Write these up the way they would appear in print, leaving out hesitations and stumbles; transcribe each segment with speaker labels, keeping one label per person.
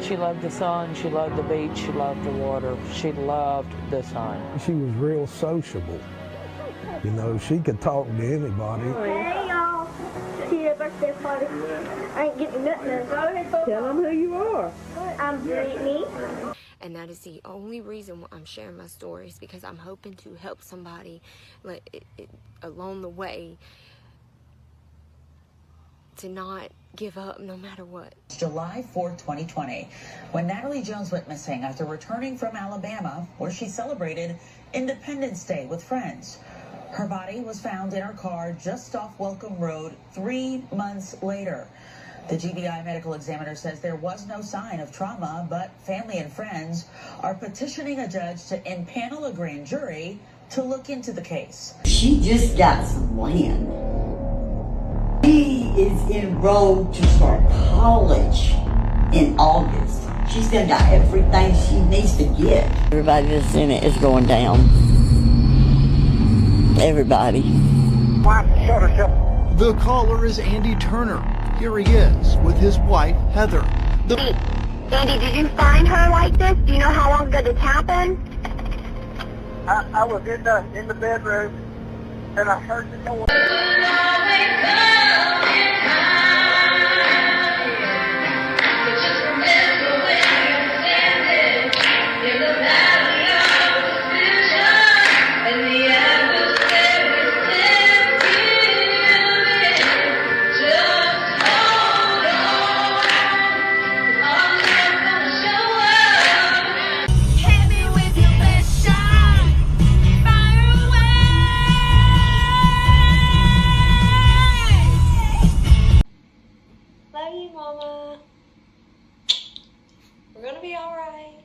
Speaker 1: She loved the sun, she loved the beach, she loved the water. She loved the sun.
Speaker 2: She was real sociable. You know, she could talk to anybody.
Speaker 3: Hey y'all, see your birthday party. I ain't getting nothing. Tell them who you are. I'm Brittney.
Speaker 4: And that is the only reason why I'm sharing my stories, because I'm hoping to help somebody along the way to not give up no matter what.
Speaker 5: July 4th, 2020, when Natalie Jones went missing after returning from Alabama, where she celebrated Independence Day with friends. Her body was found in her car just off Welcome Road 3 months later. The GBI medical examiner says there was no sign of trauma, but family and friends are petitioning a judge to impanel a grand jury to look into the case.
Speaker 6: She just got some land. She is enrolled to start college in August. She's gonna got everything she needs to get. Everybody that's in it is going down. Everybody.
Speaker 7: The caller is Andy Turner. Here he is with his wife, Heather.
Speaker 3: Andy, did you find her like this? Do you know how long ago this happened?
Speaker 8: I was in the bedroom and I heard the noise.
Speaker 4: Love you, Mama. We're gonna be all right.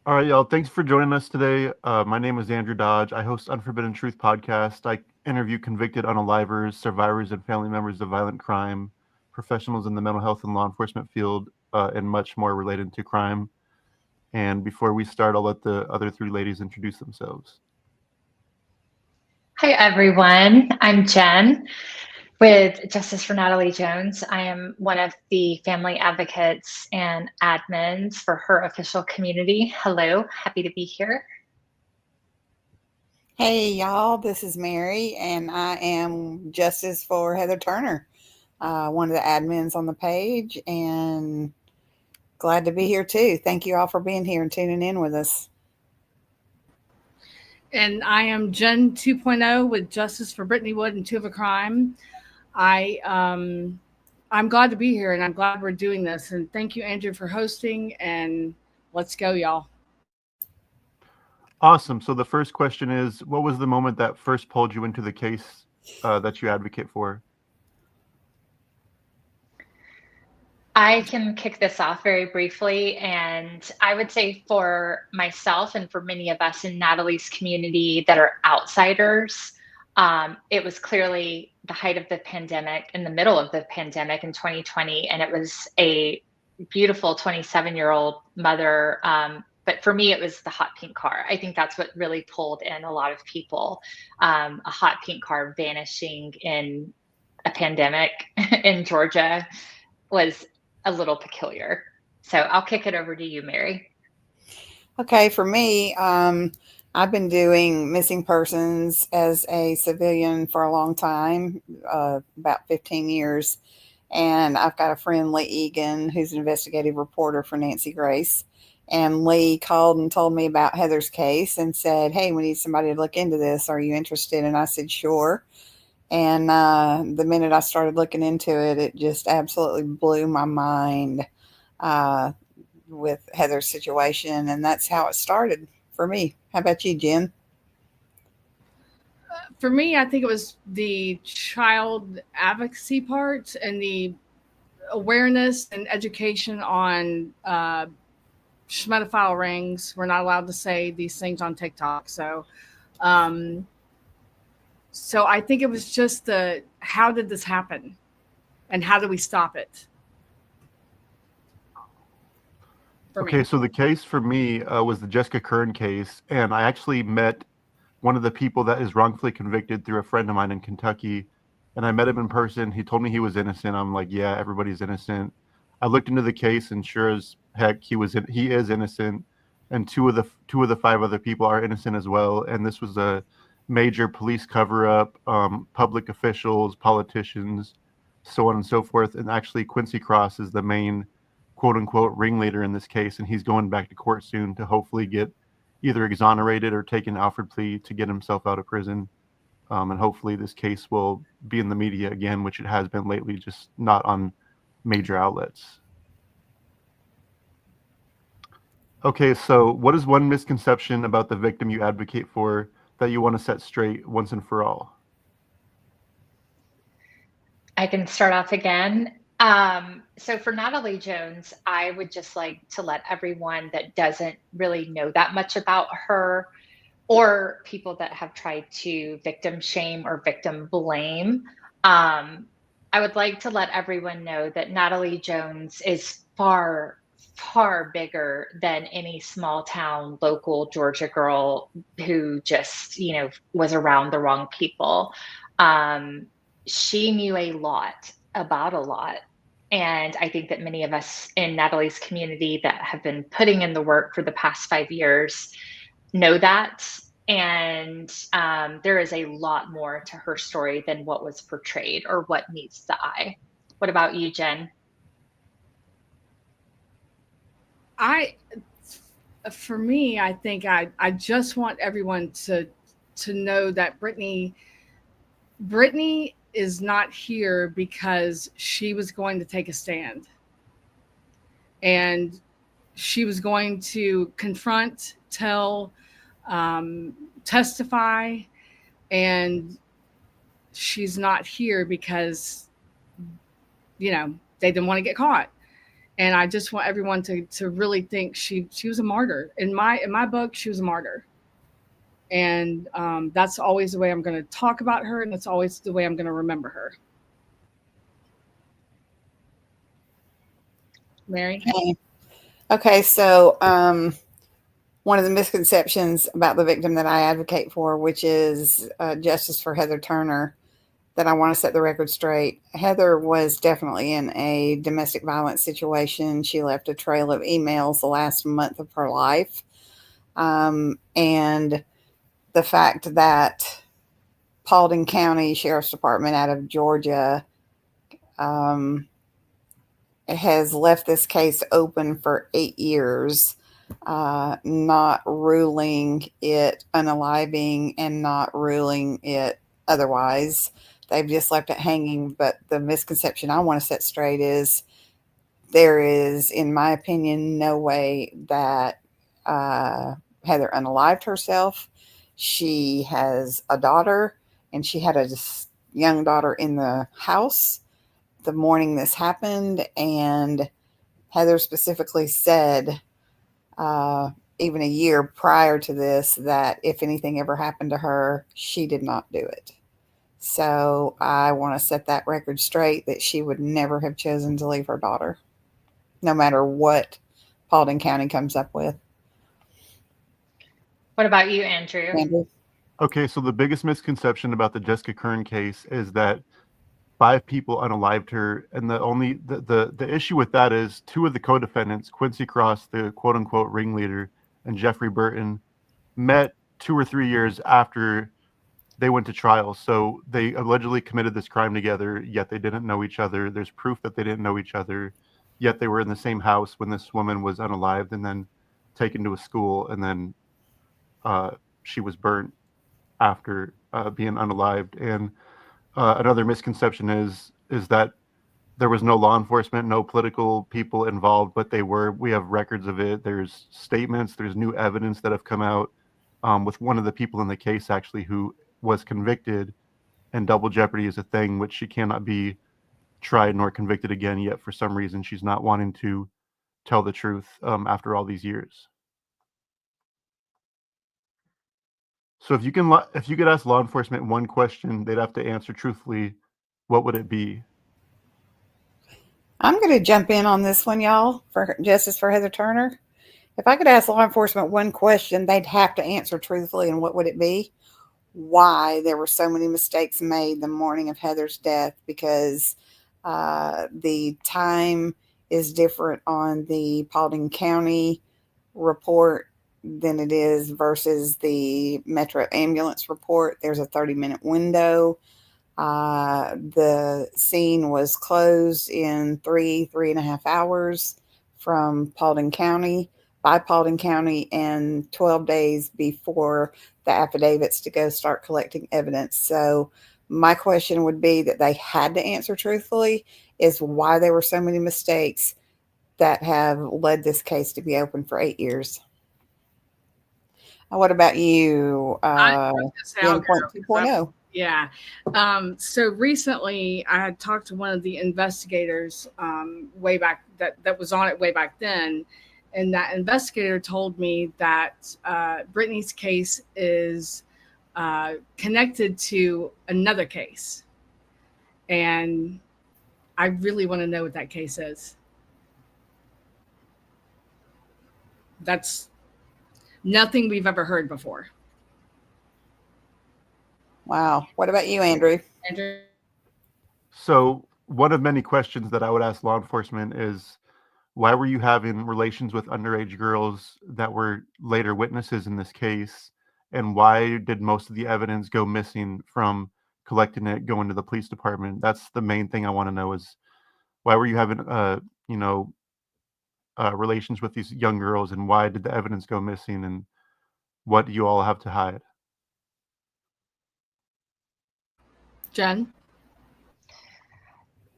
Speaker 9: All right, y'all. Thanks for joining us today. My name is Andrew Dodge. I host Unforbidden Truth podcast. I interview convicted unalivers, survivors, and family members of violent crime, professionals in the mental health and law enforcement field, and much more related to crime. And before we start, I'll let the other three ladies introduce themselves.
Speaker 10: Hi, everyone. I'm Jen with Justice for Natalie Jones. I am one of the family advocates and admins for her official community. Hello, happy to be here.
Speaker 11: Hey, y'all, this is Mary, and I am Justice for Heather Turner, one of the admins on the page, and glad to be here, too. Thank you all for being here and tuning in with us.
Speaker 12: And I am Jen 2.0 with Justice for Brittney Wood and Two of a Crime. I'm glad to be here, and I'm glad we're doing this. And thank you, Andrew, for hosting. And let's go, y'all.
Speaker 9: Awesome. So the first question is, what was the moment that first pulled you into the case that you advocate for?
Speaker 10: I can kick this off very briefly, and I would say for myself and for many of us in Natalie's community that are outsiders, it was clearly the height of the pandemic, in the middle of the pandemic in 2020, and it was a beautiful 27-year-old mother. But for me, it was the hot pink car. I think that's what really pulled in a lot of people. A hot pink car vanishing in a pandemic in Georgia was a little peculiar. So I'll kick it over to you, Mary.
Speaker 11: Okay, for me, I've been doing missing persons as a civilian for a long time, about 15 years. And I've got a friend, Lee Egan, who's an investigative reporter for Nancy Grace. And Lee called and told me about Heather's case and said, hey, we need somebody to look into this. Are you interested? And I said, sure. And the minute I started looking into it, it just absolutely blew my mind with Heather's situation. And that's how it started for me. How about you, Jen?
Speaker 12: For me, I think it was the child advocacy part and the awareness and education on schmedophile rings. We're not allowed to say these things on TikTok. So I think it was just how did this happen and how do we stop it?
Speaker 9: Okay, so the case for me was the Jessica Kern case, and I actually met one of the people that is wrongfully convicted through a friend of mine in Kentucky, and I met him in person. He told me he was innocent. I'm like, yeah, everybody's innocent. I looked into the case, and sure as heck, he is innocent, and two of the five other people are innocent as well. And this was a major police cover-up, public officials, politicians, so on and so forth. And actually, Quincy Cross is the main quote-unquote ringleader in this case, and he's going back to court soon to hopefully get either exonerated or take an Alfred plea to get himself out of prison. And hopefully this case will be in the media again, which it has been lately, just not on major outlets. Okay, so what is one misconception about the victim you advocate for that you want to set straight once and for all?
Speaker 10: I can start off again. So for Natalie Jones, I would just like to let everyone that doesn't really know that much about her, or people that have tried to victim shame or victim blame, I would like to let everyone know that Natalie Jones is far, far bigger than any small town local Georgia girl who just, was around the wrong people. She knew a lot about a lot. And I think that many of us in Natalie's community that have been putting in the work for the past 5 years know that. And there is a lot more to her story than what was portrayed or what meets the eye. What about you, Jen?
Speaker 12: For me, I think I just want everyone to know that Brittney is not here because she was going to take a stand. And she was going to confront, tell, testify, and she's not here because, they didn't want to get caught. And I just want everyone to really think she was a martyr. In my book, she was a martyr. And that's always the way I'm going to talk about her, and that's always the way I'm going to remember her. Mary?
Speaker 11: Okay, so one of the misconceptions about the victim that I advocate for, which is justice for Heather Turner, that I want to set the record straight. Heather was definitely in a domestic violence situation. She left a trail of emails the last month of her life. And the fact that Paulding County Sheriff's Department out of Georgia has left this case open for 8 years, not ruling it unaliving and not ruling it otherwise. They've just left it hanging. But the misconception I want to set straight is there is, in my opinion, no way that Heather unalived herself. She has a daughter, and she had a young daughter in the house the morning this happened. And Heather specifically said, even a year prior to this, that if anything ever happened to her, she did not do it. So I want to set that record straight, that she would never have chosen to leave her daughter, no matter what Paulding County comes up with.
Speaker 10: What about you, Andrew?
Speaker 9: Okay, so the biggest misconception about the Jessica Kern case is that 5 people unalived her, and the issue with that is 2 of the co-defendants, Quincy Cross, the quote-unquote ringleader, and Jeffrey Burton, met 2 or 3 years after they went to trial. So they allegedly committed this crime together, yet they didn't know each other. There's proof that they didn't know each other, yet they were in the same house when this woman was unalived and then taken to a school, and then she was burnt after being unalived. And another misconception is that there was no law enforcement, no political people involved, but they were. We have records of it. There's statements, there's new evidence that have come out with one of the people in the case actually who was convicted, and double jeopardy is a thing, which she cannot be tried nor convicted again, yet for some reason she's not wanting to tell the truth after all these years. So if you could ask law enforcement one question they'd have to answer truthfully, what would it be?
Speaker 11: I'm going to jump in on this one, y'all, for justice for Heather Turner. If I could ask law enforcement one question they'd have to answer truthfully, and what would it be? why there were so many mistakes made the morning of Heather's death, because the time is different on the Paulding County report than it is versus the Metro Ambulance report. There's a 30-minute window. The scene was closed in 3.5 hours from Paulding County, by Paulding County, and 12 days before the affidavits to go start collecting evidence. So my question would be that they had to answer truthfully is why there were so many mistakes that have led this case to be open for 8 years. What about you? Endpoint 2.0.
Speaker 12: Yeah. So recently I had talked to one of the investigators way back that was on it way back then. And that investigator told me that Brittney's case is connected to another case. And I really want to know what that case is. That's nothing we've ever heard before.
Speaker 11: Wow. What about you, Andrew?
Speaker 9: So one of many questions that I would ask law enforcement is, why were you having relations with underage girls that were later witnesses in this case? And why did most of the evidence go missing from collecting it, going to the police department? That's the main thing I want to know is, why were you having, relations with these young girls, and why did the evidence go missing, and what do you all have to hide?
Speaker 12: Jen?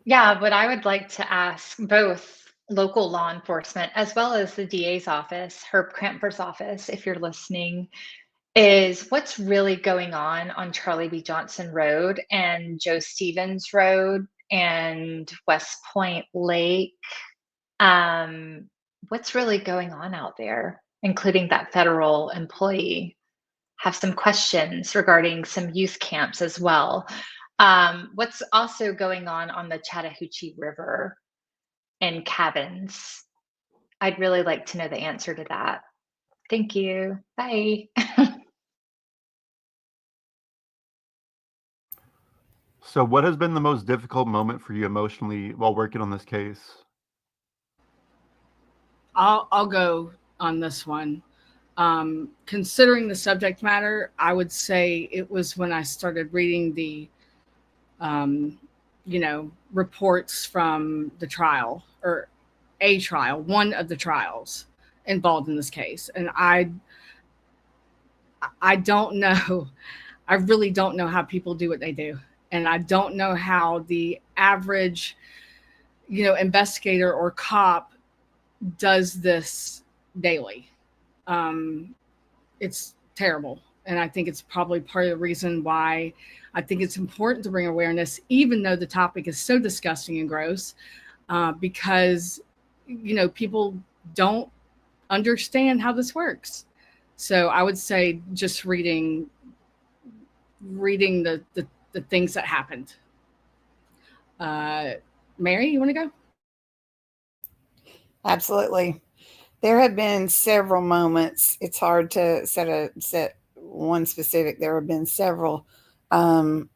Speaker 10: Yeah, what I would like to ask both local law enforcement as well as the DA's office, Herb Crampfer's office, if you're listening, is what's really going on Charlie B. Johnson Road and Joe Stevens Road and West Point Lake. What's really going on out there, including that federal employee? Have some questions regarding some youth camps as well. What's also going on the Chattahoochee River and cabins? I'd really like to know the answer to that. Thank you. Bye.
Speaker 9: So what has been the most difficult moment for you emotionally while working on this case?
Speaker 12: I'll go on this one. Considering the subject matter, I would say it was when I started reading the, reports from the trial, or a trial, one of the trials involved in this case. And I don't know, I really don't know how people do what they do. And I don't know how the average, investigator or cop does this daily. It's terrible. And I think it's probably part of the reason why I think it's important to bring awareness, even though the topic is so disgusting and gross, because, people don't understand how this works. So I would say just reading the things that happened. Mary, you want to go?
Speaker 11: Absolutely. There have been several moments. It's hard to set one specific. There have been several. One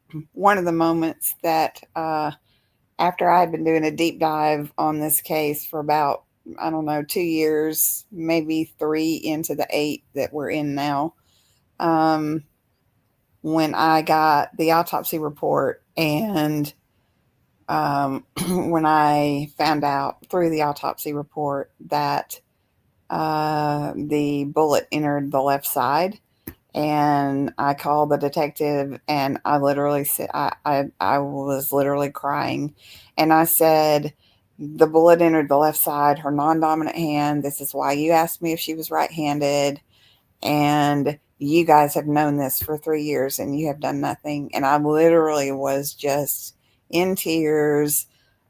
Speaker 11: of the moments that after I had been doing a deep dive on this case for about, 2 years, maybe 3 into the 8 that we're in now, when I got the autopsy report and when I found out through the autopsy report that the bullet entered the left side, and I called the detective, and I literally said, I was literally crying, and I said, the bullet entered the left side, her non-dominant hand. This is why you asked me if she was right-handed, and you guys have known this for 3 years, and you have done nothing. And I literally was just in tears,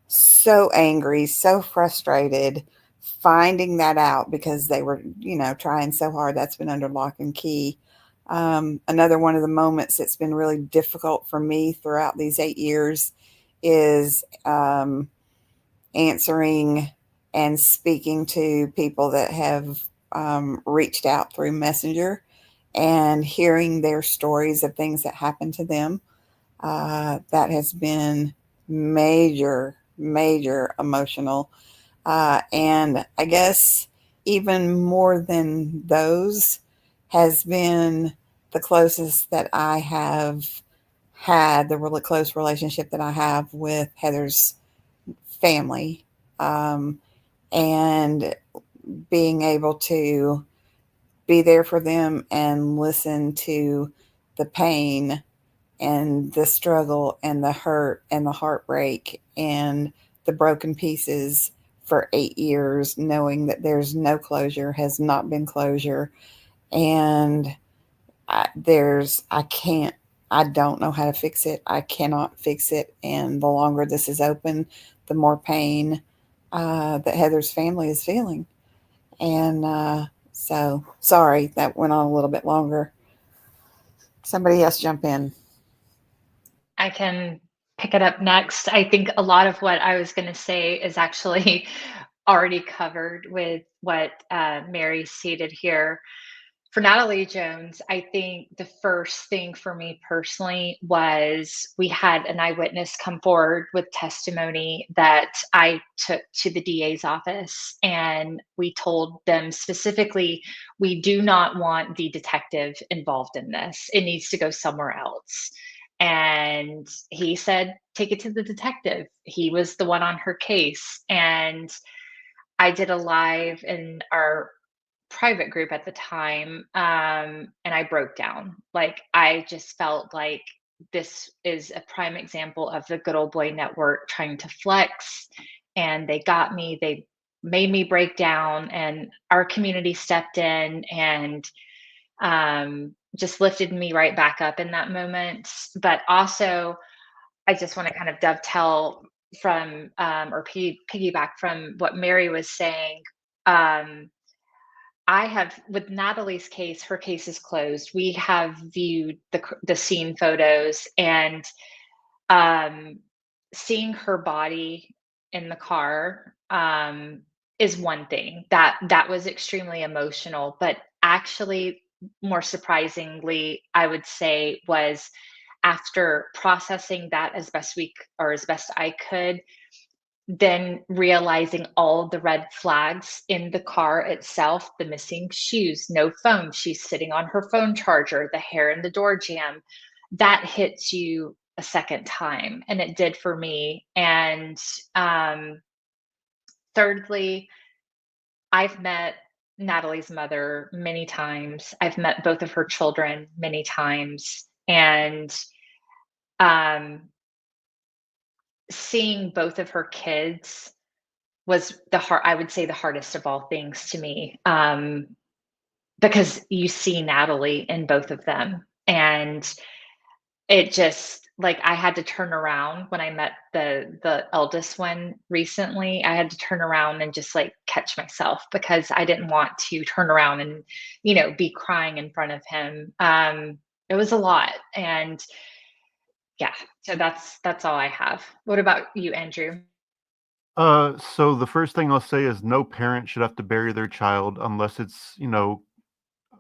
Speaker 11: so angry, so frustrated, finding that out because they were, trying so hard. That's been under lock and key. Another one of the moments that's been really difficult for me throughout these 8 years is answering and speaking to people that have reached out through Messenger and hearing their stories of things that happened to them. That has been major, major emotional. And I guess even more than those has been the closest that I have had, the really close relationship that I have with Heather's family. And being able to be there for them and listen to the pain and the struggle and the hurt and the heartbreak and the broken pieces for 8 years, knowing that there's no closure, has not been closure. And I don't know how to fix it. I cannot fix it. And the longer this is open, the more pain that Heather's family is feeling. And so, sorry, that went on a little bit longer. Somebody else jump in.
Speaker 10: I can pick it up next. I think a lot of what I was going to say is actually already covered with what Mary stated here. For Natalie Jones, I think the first thing for me personally was we had an eyewitness come forward with testimony that I took to the DA's office, and we told them specifically, we do not want the detective involved in this. It needs to go somewhere else. And he said, take it to the detective. He was the one on her case. And I did a live in our private group at the time, and I broke down. Like, I just felt like this is a prime example of the good old boy network trying to flex, and they got me. They made me break down, and our community stepped in and just lifted me right back up in that moment. But also, I just want to kind of dovetail from or piggyback from what Mary was saying. I have, with Natalie's case, her case is closed. We have viewed the scene photos, and seeing her body in the car is one thing that was extremely emotional. But actually, more surprisingly, I would say, was after processing that as best I could, then realizing all the red flags in the car itself, the missing shoes, no phone, she's sitting on her phone charger, the hair in the door jamb, that hits you a second time. And it did for me. And thirdly, I've met Natalie's mother many times. I've met both of her children many times. And seeing both of her kids was I would say the hardest of all things to me, because you see Natalie in both of them. And it just, like, I had to turn around when I met the eldest one recently. I had to turn around and just like catch myself, because I didn't want to turn around and, be crying in front of him. It was a lot. And yeah, so that's all I have. What about you, Andrew?
Speaker 9: So the first thing I'll say is no parent should have to bury their child unless it's,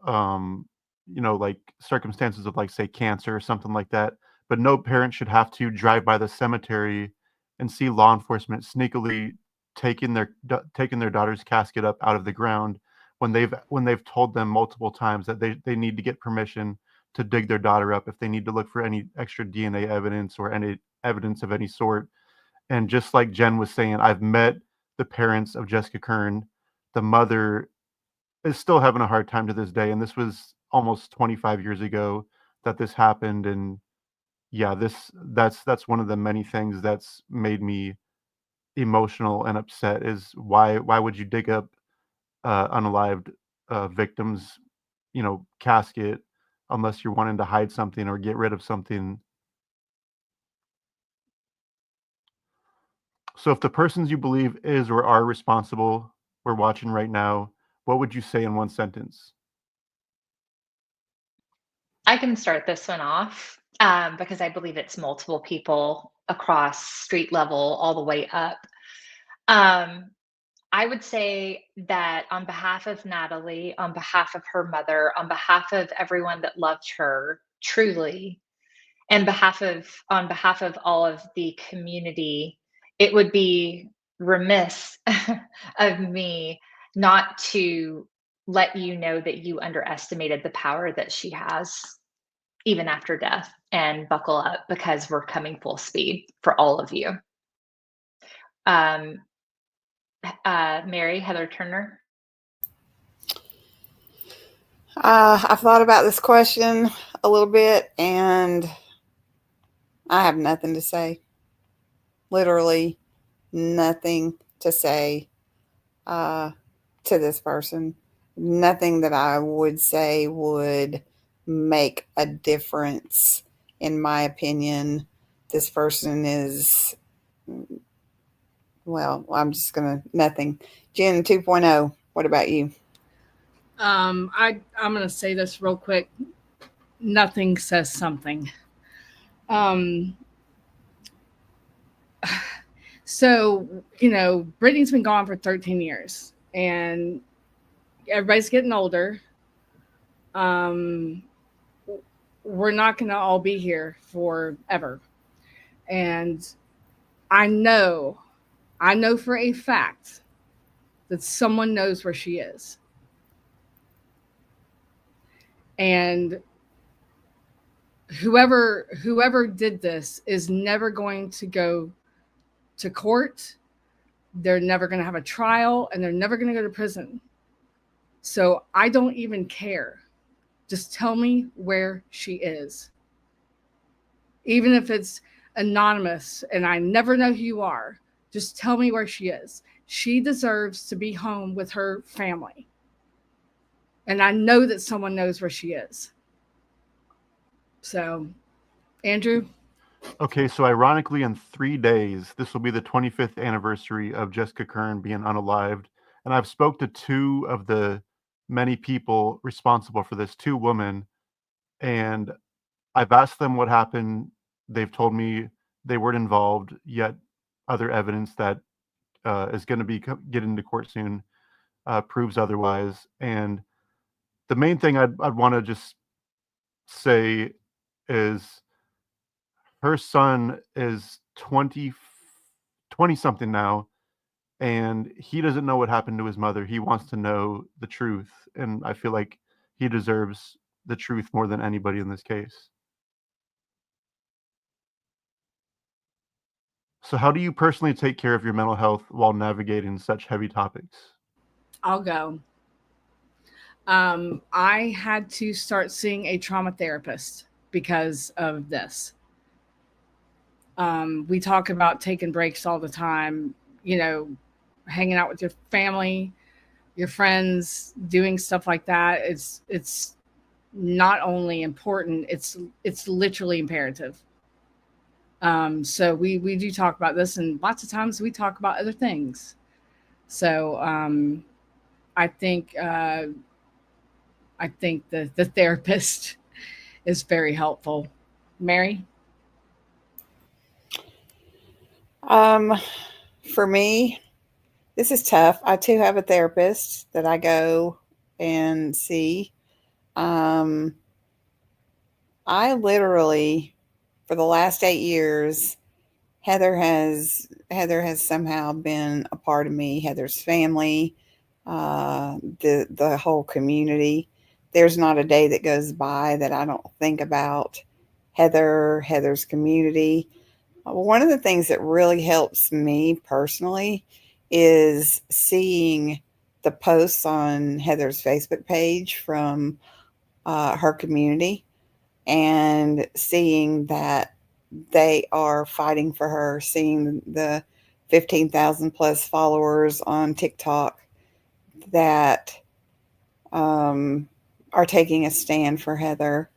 Speaker 9: like circumstances of, like, say, cancer or something like that. But no parent should have to drive by the cemetery and see law enforcement sneakily taking their daughter's casket up out of the ground when they've told them multiple times that they need to get permission to dig their daughter up if they need to look for any extra DNA evidence or any evidence of any sort. And just like Jen was saying, I've met the parents of Jessica Kern. The mother is still having a hard time to this day, and this was almost 25 years ago that this happened. And yeah, that's one of the many things that's made me emotional and upset, is why would you dig up unalived victims, casket, unless you're wanting to hide something or get rid of something. So if the persons you believe is or are responsible were watching right now, what would you say in one sentence?
Speaker 10: I can start this one off, because I believe it's multiple people across street level all the way up. Um, I would say that on behalf of Natalie, on behalf of her mother, on behalf of everyone that loved her truly, and on behalf of all of the community, it would be remiss of me not to let you know that you underestimated the power that she has even after death, and buckle up because we're coming full speed for all of you. Mary Heather Turner.
Speaker 11: I've thought about this question a little bit, and I have nothing to say. Literally nothing to say to this person. Nothing that I would say would make a difference, in my opinion. This person is, well, I'm just going to, nothing. Jen 2.0, what about you?
Speaker 12: I'm going to say this real quick. Nothing says something. So, Brittney's been gone for 13 years and everybody's getting older. We're not going to all be here forever. And I know for a fact that someone knows where she is. And whoever did this is never going to go to court. They're never going to have a trial, and they're never going to go to prison. So I don't even care. Just tell me where she is. Even if it's anonymous and I never know who you are, just tell me where she is. She deserves to be home with her family. And I know that someone knows where she is. So, Andrew?
Speaker 9: Okay, so ironically, in 3 days, this will be the 25th anniversary of Jessica Kern being unalived. And I've spoke to two of the many people responsible for this, two women, and I've asked them what happened. They've told me they weren't involved, yet other evidence that is going to be getting into court soon proves otherwise. And the main thing I'd want to just say is her son is 20 something now, and he doesn't know what happened to his mother. He wants to know the truth, and I feel like he deserves the truth more than anybody in this case. So how do you personally take care of your mental health while navigating such heavy topics?
Speaker 12: I'll go. I had to start seeing a trauma therapist because of this. We talk about taking breaks all the time, hanging out with your family, your friends, doing stuff like that. It's not only important, it's literally imperative. So we do talk about this, and lots of times we talk about other things. So I think the therapist is very helpful. Mary?
Speaker 11: For me, this is tough. I too have a therapist that I go and see. I literally, for the last 8 years, Heather has somehow been a part of me. Heather's family, the whole community. There's not a day that goes by that I don't think about Heather's community. One of the things that really helps me personally is seeing the posts on Heather's Facebook page from her community, and seeing that they are fighting for her, seeing the 15,000 plus followers on TikTok that are taking a stand for Heather.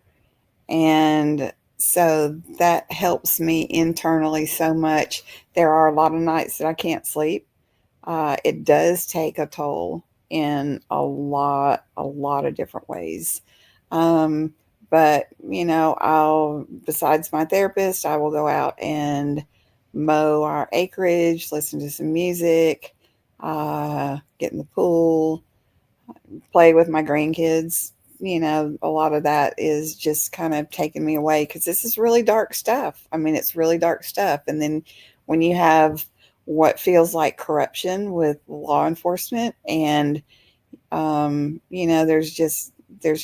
Speaker 11: And so that helps me internally so much. There are a lot of nights that I can't sleep. It does take a toll in a lot of different ways. But, besides my therapist, I will go out and mow our acreage, listen to some music. get in the pool, play with my grandkids. A lot of that is just kind of taking me away because this is really dark stuff. I mean, it's really dark stuff. And then when you have what feels like corruption with law enforcement and, there's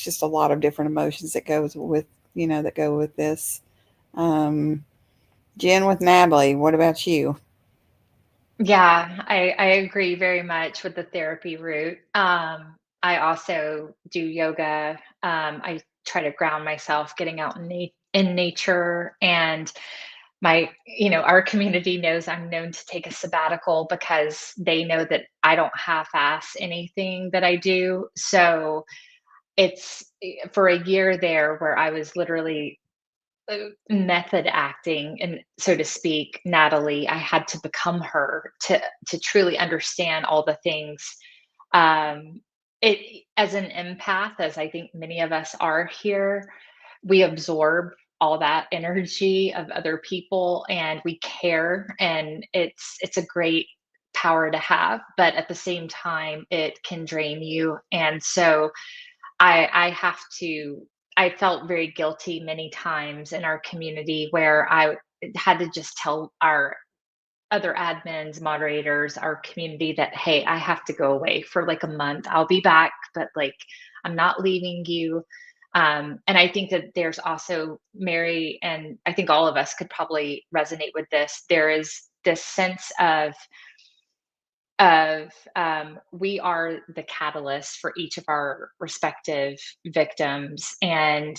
Speaker 11: just a lot of different emotions that goes with, that go with this. Jen, with Natalie, what about you?
Speaker 10: Yeah, I agree very much with the therapy route. I also do yoga. I try to ground myself, getting out in nature, and our community knows I'm known to take a sabbatical because they know that I don't half-ass anything that I do. So it's for a year there where I was literally method acting, and so to speak, Natalie, I had to become her to truly understand all the things. It As an empath, as I think many of us are here, we absorb all that energy of other people and we care, and it's a great power to have, but at the same time it can drain you. And so I have to I felt very guilty many times in our community where I had to just tell our other admins, moderators, our community that, hey, I have to go away for like a month. I'll be back, but like I'm not leaving you. And I think that there's also, Mary, and I think all of us could probably resonate with this. There is this sense of we are the catalyst for each of our respective victims. And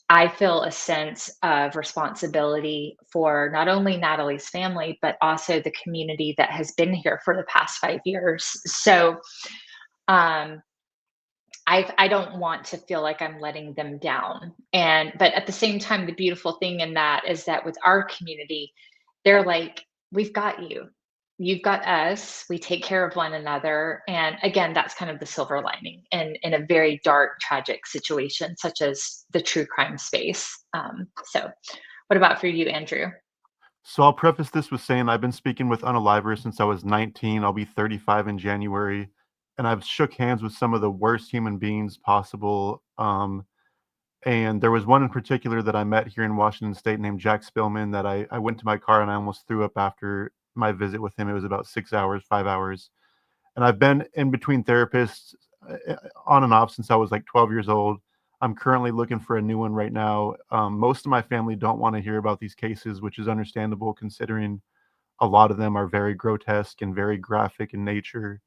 Speaker 10: I feel a sense of responsibility for not only Natalie's family, but also the community that has been here for the past 5 years. So I don't want to feel like I'm letting them down. But at the same time, the beautiful thing in that is that with our community, they're like, we've got you. You've got us. We take care of one another. And again, that's kind of the silver lining in a very dark, tragic situation, such as the true crime space. So what about for you, Andrew?
Speaker 9: So I'll preface this with saying I've been speaking with unalivers since I was 19. I'll be 35 in January, and I've shook hands with some of the worst human beings possible. And there was one in particular that I met here in Washington State named Jack Spillman that I went to my car and I almost threw up after my visit with him. It was about 6 hours, 5 hours. And I've been in between therapists on and off since I was like 12 years old. I'm currently looking for a new one right now. Most of my family don't want to hear about these cases, which is understandable considering a lot of them are very grotesque and very graphic in nature.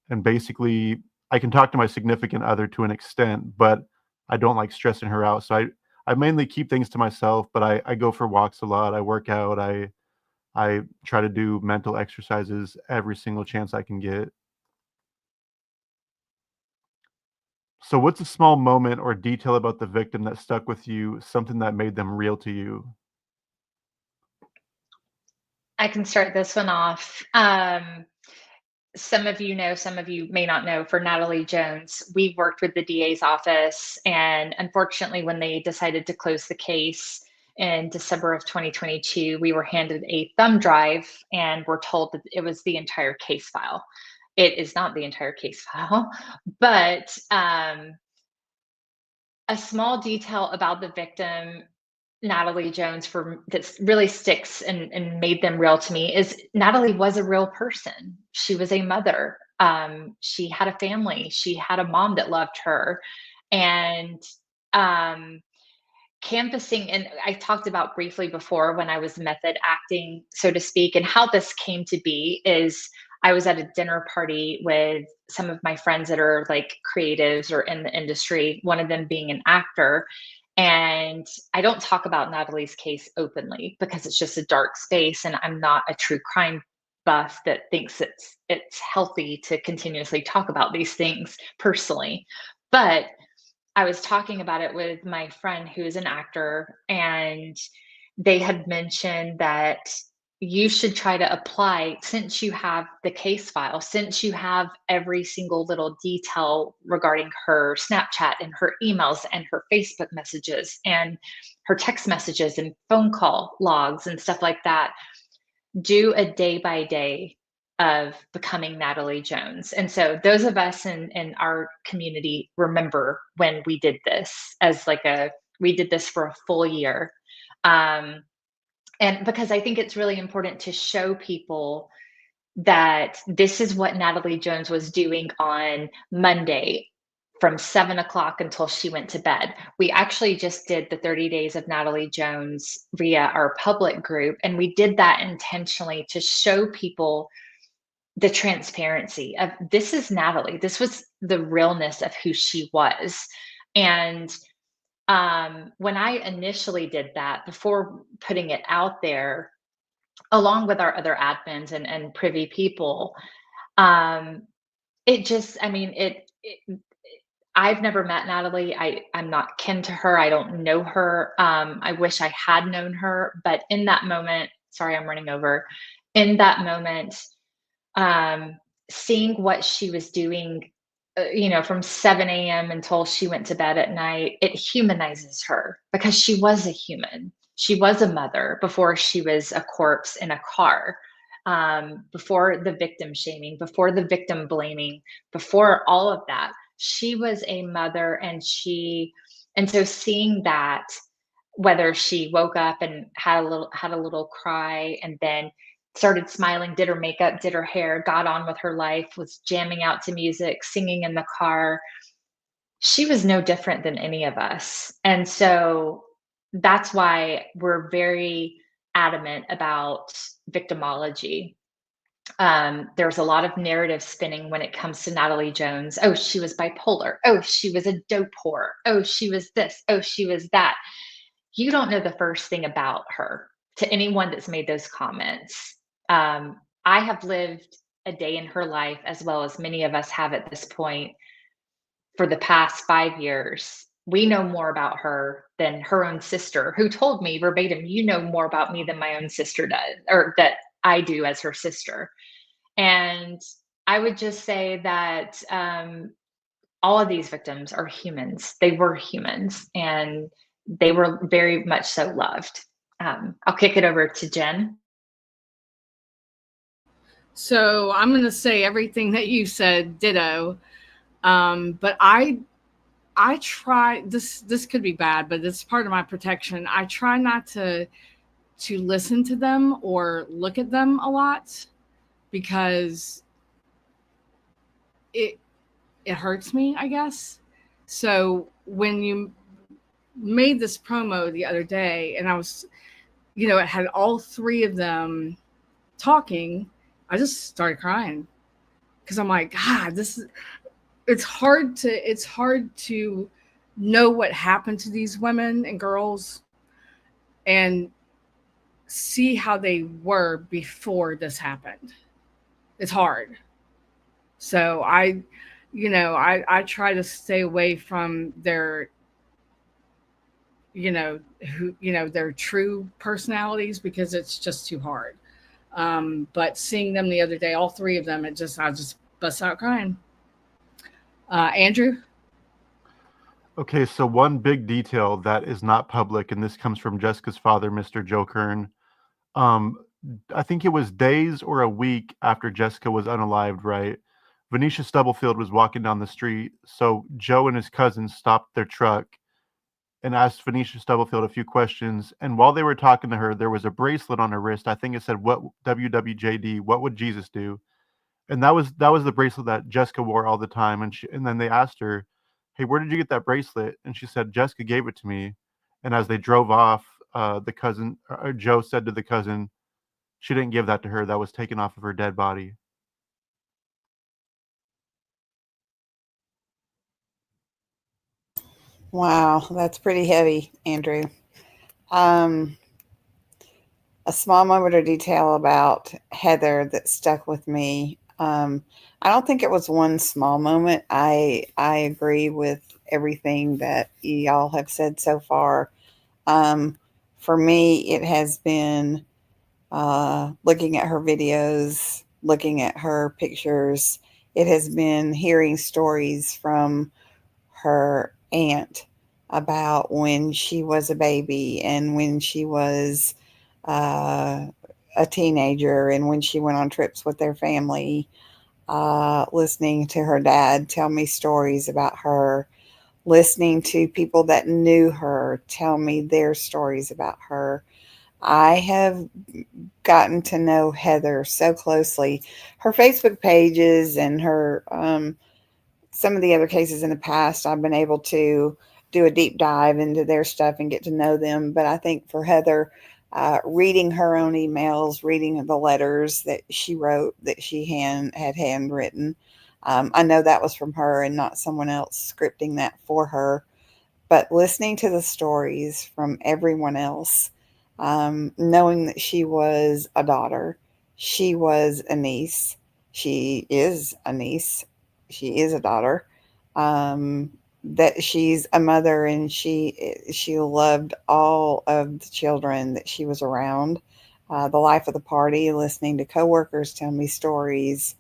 Speaker 9: And basically, I can talk to my significant other to an extent, but I don't like stressing her out. So I mainly keep things to myself, but I go for walks a lot. I work out. I try to do mental exercises every single chance I can get. So what's a small moment or detail about the victim that stuck with you, something that made them real to you?
Speaker 10: I can start this one off. Some of you know, some of you may not know, for Natalie Jones, we worked with the DA's office. And unfortunately, when they decided to close the case in December of 2022, we were handed a thumb drive and were told that it was the entire case file. It is not the entire case file, but a small detail about the victim, Natalie Jones, that really sticks and made them real to me is Natalie was a real person. She was a mother. She had a family. She had a mom that loved her. And canvassing, and I talked about briefly before when I was method acting, so to speak, and how this came to be is I was at a dinner party with some of my friends that are like creatives or in the industry, one of them being an actor. And I don't talk about Natalie's case openly because it's just a dark space, and I'm not a true crime buff that thinks it's healthy to continuously talk about these things personally. But I was talking about it with my friend who is an actor, and they had mentioned that you should try to apply, since you have the case file, since you have every single little detail regarding her Snapchat and her emails and her Facebook messages and her text messages and phone call logs and stuff like that. Do a day by day of becoming Natalie Jones. And so those of us in our community remember when we did this we did this for a full year. And because I think it's really important to show people that this is what Natalie Jones was doing on Monday from 7 o'clock until she went to bed. We actually just did the 30 days of Natalie Jones via our public group. And we did that intentionally to show people the transparency of this is Natalie. This was the realness of who she was. And when I initially did that, before putting it out there, along with our other admins and privy people, it just, I mean, I've never met Natalie. I'm not kin to her. I don't know her. I wish I had known her, but in that moment, sorry, I'm running over. In that moment, seeing what she was doing, from 7 a.m. until she went to bed at night, it humanizes her because she was a human. She was a mother before she was a corpse in a car, before the victim shaming, before the victim blaming, before all of that. She was a mother, and so seeing that, whether she woke up and had a little cry and then started smiling, did her makeup, did her hair, got on with her life, was jamming out to music, singing in the car. She was no different than any of us. And so that's why we're very adamant about victimology. There's a lot of narrative spinning when it comes to Natalie Jones. Oh, she was bipolar. Oh, she was a dope whore. Oh, she was this. Oh, she was that. You don't know the first thing about her, to anyone that's made those comments. I have lived a day in her life, as well as many of us have at this point, for the past 5 years. We know more about her than her own sister, who told me verbatim, you know more about me than my own sister does, or that I do as her sister. And I would just say that all of these victims are humans. They were humans, and they were very much so loved. I'll kick it over to Jen.
Speaker 12: So I'm going to say everything that you said, ditto. But I try, this could be bad, but it's part of my protection. I try not to listen to them or look at them a lot, because it hurts me, I guess. So when you made this promo the other day, and I was, it had all three of them talking, I just started crying, because I'm like, God, it's hard to know what happened to these women and girls and see how they were before this happened. It's hard. So I try to stay away from their, their true personalities, because it's just too hard. But seeing them the other day, all three of them, I just bust out crying. Andrew?
Speaker 9: Okay, so one big detail that is not public, and this comes from Jessica's father, Mr. Joe Kern. I think it was days or a week after Jessica was unalived, right? Venetia Stubblefield was walking down the street, so Joe and his cousin stopped their truck and asked Venetia Stubblefield a few questions. And while they were talking to her, there was a bracelet on her wrist. I think it said, "What WWJD? What would Jesus do?" And that was the bracelet that Jessica wore all the time. And then they asked her, "Hey, where did you get that bracelet?" And she said, "Jessica gave it to me." And as they drove off, Joe said to the cousin, "She didn't give that to her. That was taken off of her dead body."
Speaker 11: Wow, that's pretty heavy, Andrew. A small moment of detail about Heather that stuck with me. I don't think it was one small moment. I agree with everything that y'all have said so far. For me, it has been looking at her videos, looking at her pictures. It has been hearing stories from her aunt about when she was a baby and when she was a teenager and when she went on trips with their family, listening to her dad tell me stories about her, listening to people that knew her tell me their stories about her. I have gotten to know Heather so closely. Her Facebook pages and her some of the other cases in the past, I've been able to do a deep dive into their stuff and get to know them. But I think for Heather, reading her own emails, reading the letters that she wrote that she had handwritten, I know that was from her and not someone else scripting that for her. But listening to the stories from everyone else, knowing that she was a daughter, she was a niece, she is a niece, she is a daughter, that she's a mother, and she loved all of the children that she was around. The life of the party, listening to coworkers tell me stories.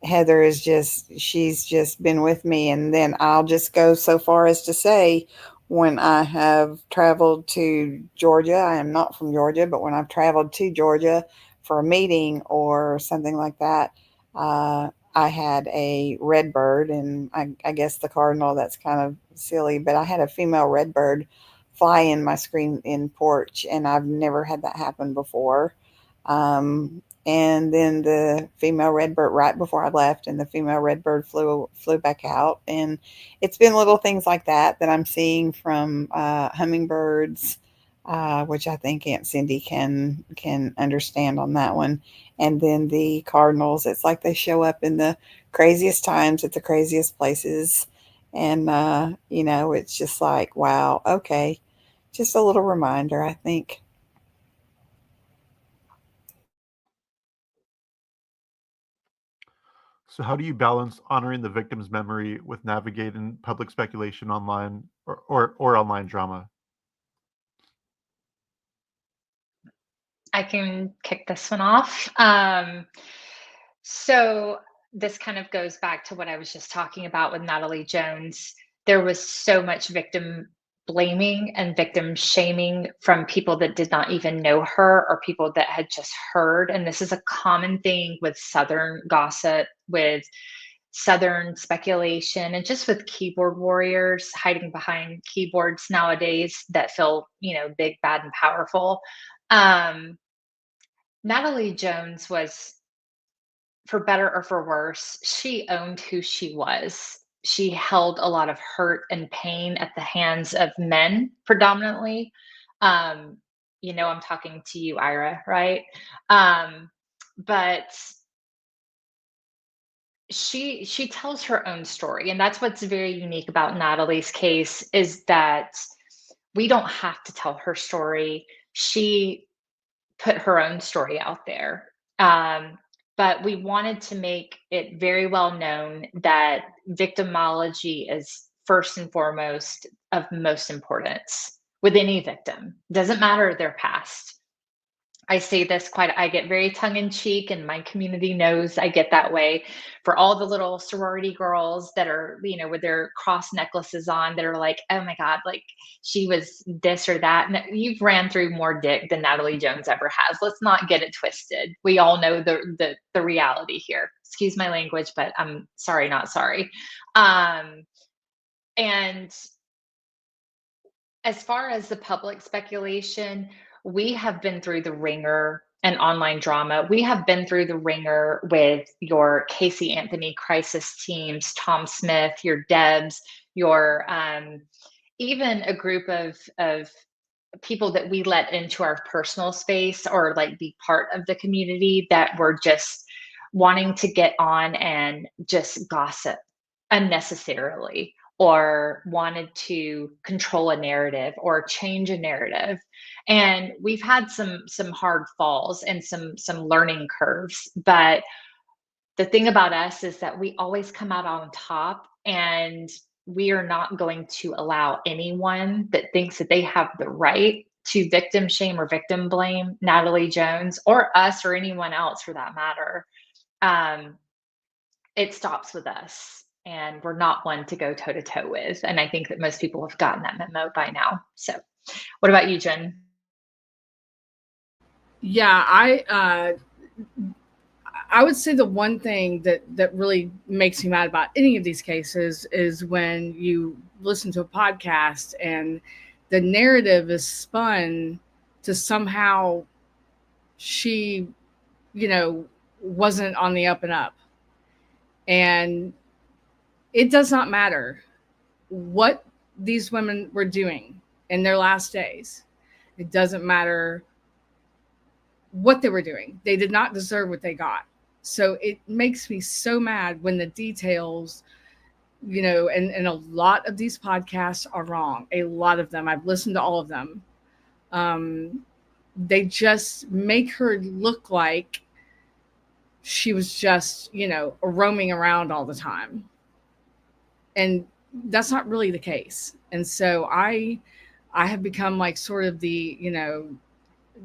Speaker 11: Heather is she's just been with me. And then I'll just go so far as to say, when I have traveled to Georgia, I am not from Georgia, but when I've traveled to Georgia for a meeting or something like that, I had a red bird, and I guess the cardinal, that's kind of silly, but I had a female red bird fly in my screen in porch, and I've never had that happen before. And then the female redbird, right before I left, and the female redbird flew back out. And it's been little things like that I'm seeing from hummingbirds, which I think Aunt Cindy can understand on that one. And then the cardinals, it's like they show up in the craziest times at the craziest places. And, it's just like, wow, okay. Just a little reminder, I think.
Speaker 9: So how do you balance honoring the victim's memory with navigating public speculation online or online drama?
Speaker 10: I can kick this one off. So this kind of goes back to what I was just talking about with Natalie Jones. There was so much victim blaming and victim shaming from people that did not even know her or people that had just heard. And this is a common thing with Southern gossip, with Southern speculation, and just with keyboard warriors hiding behind keyboards nowadays that feel, big, bad, and powerful. Natalie Jones was, for better or for worse, she owned who she was. She held a lot of hurt and pain at the hands of men predominantly. Um, I'm talking to you, Ira, right? But she tells her own story, and that's what's very unique about Natalie's case, is that we don't have to tell her story. She put her own story out there. But we wanted to make it very well known that victimology is first and foremost of most importance with any victim. Doesn't matter their past. I say this I get very tongue in cheek, and my community knows I get that way. For all the little sorority girls that are, with their cross necklaces on, that are like, oh my God, like she was this or that. And you've ran through more dick than Natalie Jones ever has. Let's not get it twisted. We all know the reality here. Excuse my language, but I'm sorry, not sorry. And as far as the public speculation, we have been through the ringer and online drama. We have been through the ringer with your Casey Anthony crisis teams, Tom Smith, your Debs, your even a group of people that we let into our personal space or like be part of the community that were just wanting to get on and just gossip unnecessarily, or wanted to control a narrative or change a narrative. And we've had some hard falls and some learning curves, but the thing about us is that we always come out on top, and we are not going to allow anyone that thinks that they have the right to victim shame or victim blame Natalie Jones or us or anyone else for that matter. It stops with us, and we're not one to go toe to toe with. And I think that most people have gotten that memo by now. So what about you, Jen?
Speaker 12: Yeah, I would say the one thing that really makes me mad about any of these cases is when you listen to a podcast and the narrative is spun to somehow she, wasn't on the up and up. And it does not matter what these women were doing in their last days. It doesn't matter what they were doing. They did not deserve what they got. So it makes me so mad when the details, and a lot of these podcasts are wrong. A lot of them. I've listened to all of them. They just make her look like she was just, roaming around all the time. And that's not really the case. And so I have become like sort of the,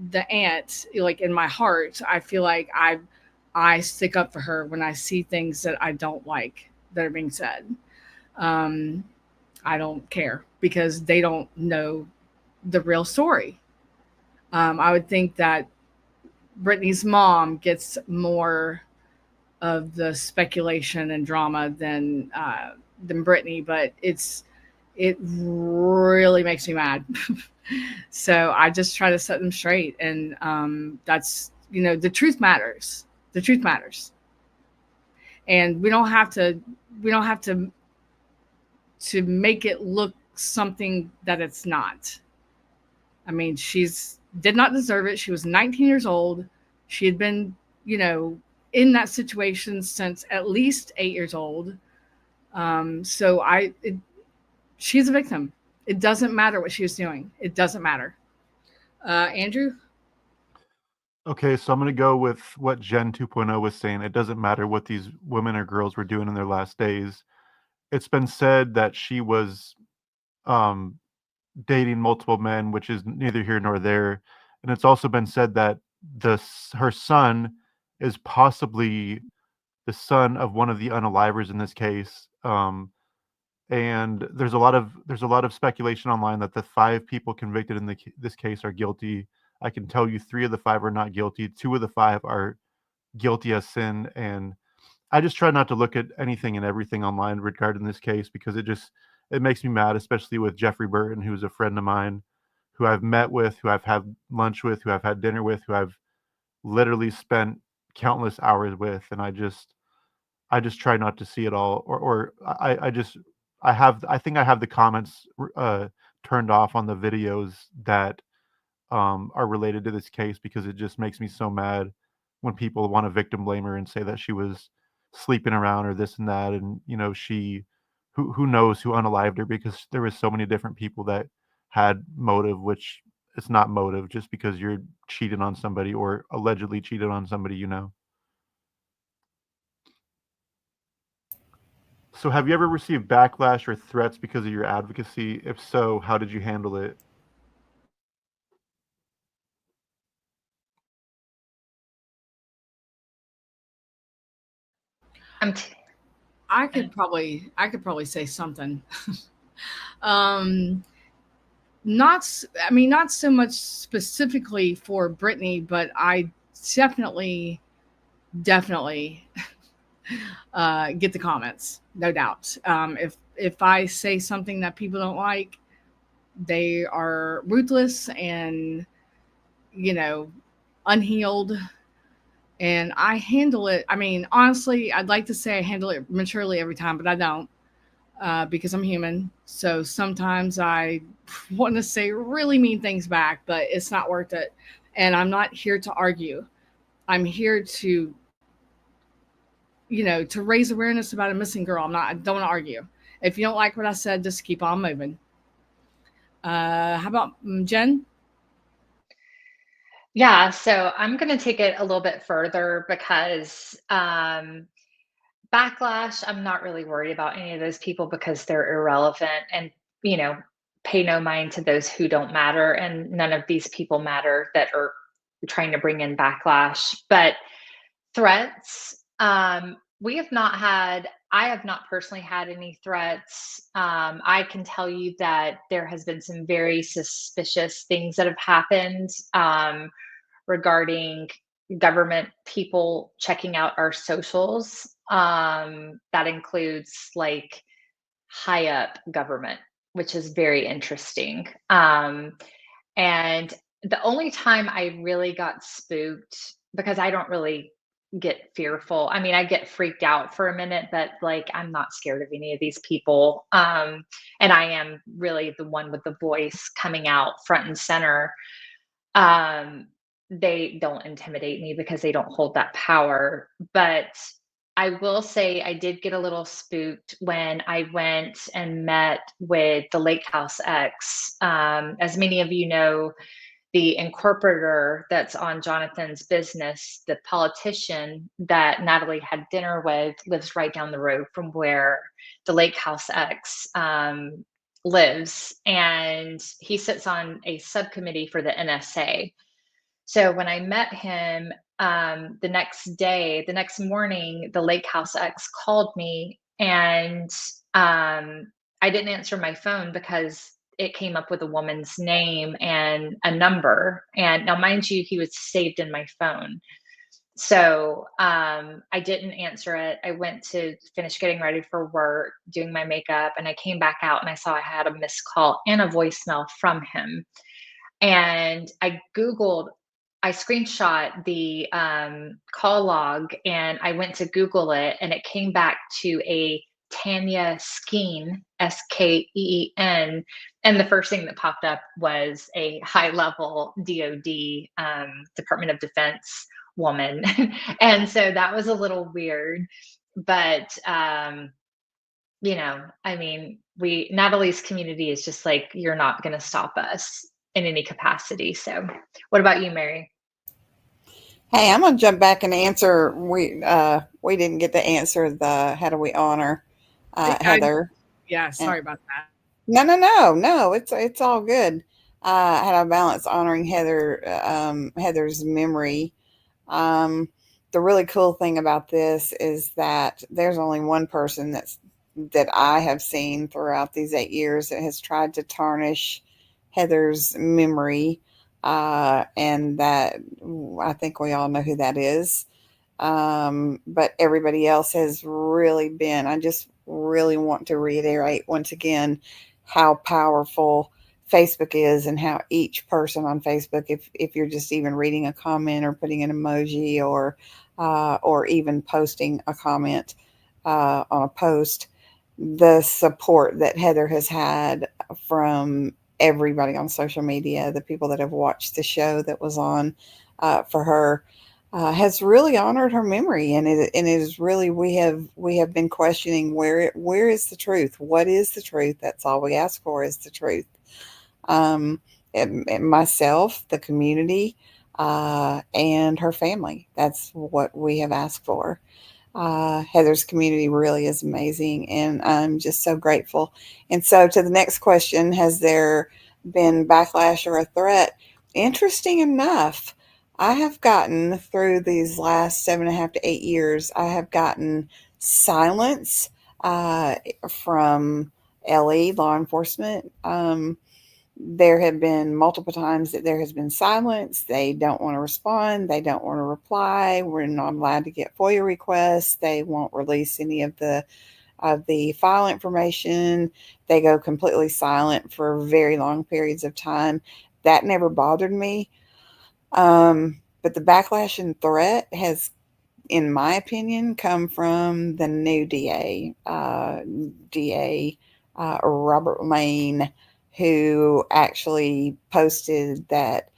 Speaker 12: the aunt, like in my heart. I feel like I stick up for her when I see things that I don't like that are being said. I don't care because they don't know the real story. I would think that Brittney's mom gets more of the speculation and drama than Brittney, but it really makes me mad. So I just try to set them straight, and that's the truth matters. The truth matters, and we don't have to to make it look something that it's not. I mean, she's did not deserve it. She was 19 years old. She had been, in that situation since at least 8 years old. She's a victim. It doesn't matter what she was doing. It doesn't matter. Andrew?
Speaker 9: Okay, so I'm going to go with what Gen 2.0 was saying. It doesn't matter what these women or girls were doing in their last days. It's been said that she was dating multiple men, which is neither here nor there. And it's also been said that her son is possibly the son of one of the unalivers in this case. And there's a lot of speculation online that the 5 people convicted in this case are guilty. I can tell you 3 of the 5 are not guilty. 2 of the 5 are guilty as sin. And I just try not to look at anything and everything online regarding this case because it makes me mad, especially with Jeffrey Burton, who's a friend of mine, who I've met with, who I've had lunch with, who I've had dinner with, who I've literally spent countless hours with, and I just try not to see it all, or I think I have the comments turned off on the videos that are related to this case because it just makes me so mad when people want to victim blame her and say that she was sleeping around or this and that, and who knows who unalived her, because there was so many different people that had motive, which it's not motive just because you're cheating on somebody or allegedly cheated on somebody. So have you ever received backlash or threats because of your advocacy? If so, how did you handle it?
Speaker 12: I could probably say something. Not so much specifically for Brittney, but I definitely get the comments, no doubt. If I say something that people don't like, they are ruthless and unhealed, and I handle it. I mean, honestly, I'd like to say I handle it maturely every time, but I don't. Because I'm human. So sometimes I want to say really mean things back, but it's not worth it. And I'm not here to argue. I'm here to, to raise awareness about a missing girl. I don't want to argue. If you don't like what I said, just keep on moving. How about Jen?
Speaker 10: Yeah, so I'm going to take it a little bit further because backlash, I'm not really worried about any of those people because they're irrelevant and, pay no mind to those who don't matter. And none of these people matter that are trying to bring in backlash. But threats, we have not had, I have not personally had any threats. I can tell you that there has been some very suspicious things that have happened regarding government people checking out our socials. That includes like high up government, which is very interesting. And the only time I really got spooked, because I don't really get fearful. I mean, I get freaked out for a minute, but like I'm not scared of any of these people. And I am really the one with the voice coming out front and center. Um, they don't intimidate me because they don't hold that power. But I will say I did get a little spooked when I went and met with the Lake House X. As many of you know, the incorporator that's on Jonathan's business, the politician that Natalie had dinner with, lives right down the road from where the Lake House X lives. And he sits on a subcommittee for the NSA. So when I met him the next morning, the Lake House X called me, and I didn't answer my phone because it came up with a woman's name and a number. And now, mind you, he was saved in my phone. So I didn't answer it. I went to finish getting ready for work, doing my makeup, and I came back out and I saw I had a missed call and a voicemail from him. And I screenshot the call log and I went to Google it, and it came back to a Tanya Skeen, Skeen. And the first thing that popped up was a high level DOD, Department of Defense woman. And so that was a little weird. But, you know, I mean, Natalie's community is just like, you're not going to stop us in any capacity. So what about you, Mary?
Speaker 11: Hey, I'm gonna jump back and answer. We didn't get to answer the how do we honor Heather.
Speaker 12: Yeah, sorry about that.
Speaker 11: No. It's all good. How to balance honoring Heather's memory. The really cool thing about this is that there's only one person that I have seen throughout these 8 years that has tried to tarnish Heather's memory. And that I think we all know who that is. But everybody else has really been, I just really want to reiterate once again how powerful Facebook is, and how each person on Facebook, if you're just even reading a comment or putting an emoji or even posting a comment on a post, the support that Heather has had from everybody on social media, the people that have watched the show that was on for her, has really honored her memory. And it is really, we have been questioning where is the truth? What is the truth? That's all we ask for, is the truth. Myself, the community, and her family. That's what we have asked for. Heather's community really is amazing, and I'm just so grateful. And so to the next question, has there been backlash or a threat? Interesting enough, I have gotten, through these last 7.5 to 8 years, I have gotten silence from LE, law enforcement. There have been multiple times that there has been silence. They don't want to respond. They don't want to reply. We're not allowed to get FOIA requests. They won't release any of the file information. They go completely silent for very long periods of time. That never bothered me. But the backlash and threat has, in my opinion, come from the new DA, Robert Lane, who actually posted that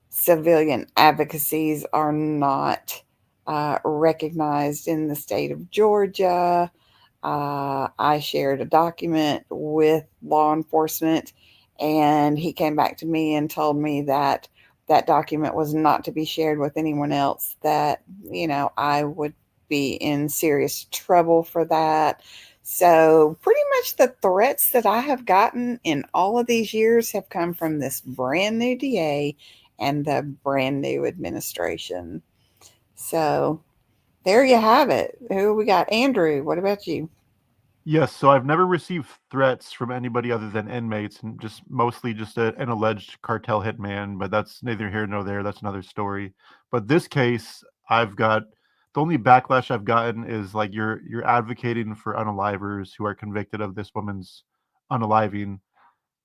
Speaker 11: civilian advocacies are not recognized in the state of Georgia. I shared a document with law enforcement, and he came back to me and told me that that document was not to be shared with anyone else, that, I would be in serious trouble for that. So pretty much the threats that I have gotten in all of these years have come from this brand new DA and the brand new administration. So there you have it. Who we got? Andrew, what about you?
Speaker 9: Yes, so I've never received threats from anybody other than inmates, and just mostly just an alleged cartel hitman, but that's neither here nor there. That's another story. But this case, I've got the only backlash I've gotten is like you're advocating for unalivers who are convicted of this woman's unaliving.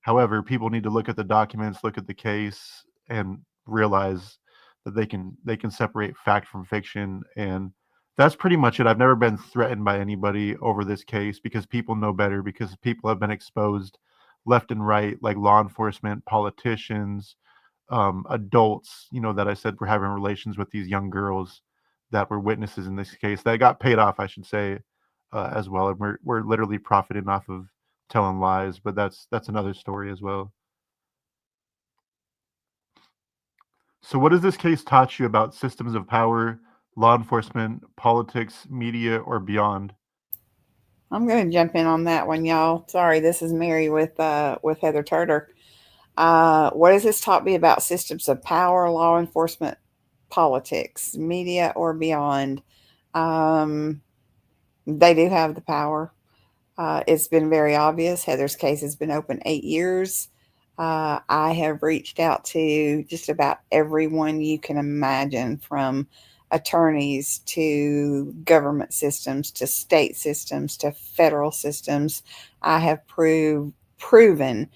Speaker 9: However, people need to look at the documents, look at the case, and realize that they can separate fact from fiction. And that's pretty much it. I've never been threatened by anybody over this case because people know better, because people have been exposed left and right, like law enforcement, politicians, adults, that I said were having relations with these young girls that were witnesses in this case that got paid off, I should say, as well. And we're literally profiting off of telling lies, but that's another story as well. So what has this case taught you about systems of power, law enforcement, politics, media, or beyond?
Speaker 11: I'm going to jump in on that one, y'all. Sorry, this is Mary with Heather Turner. What has this taught me about systems of power, law enforcement, politics, media, or beyond? They do have the power. It's been very obvious. Heather's case has been open 8 years. I have reached out to just about everyone you can imagine, from attorneys to government systems to state systems to federal systems. I have proven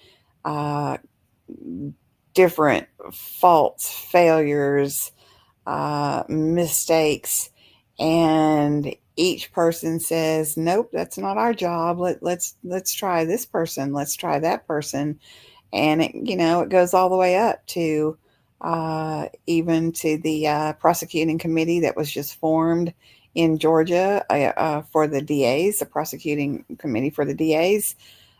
Speaker 11: different faults, failures, mistakes, and each person says, "Nope, that's not our job. Let's try this person. Let's try that person." And it goes all the way up to even to the prosecuting committee that was just formed in Georgia for the DAs, the prosecuting committee for the DAs.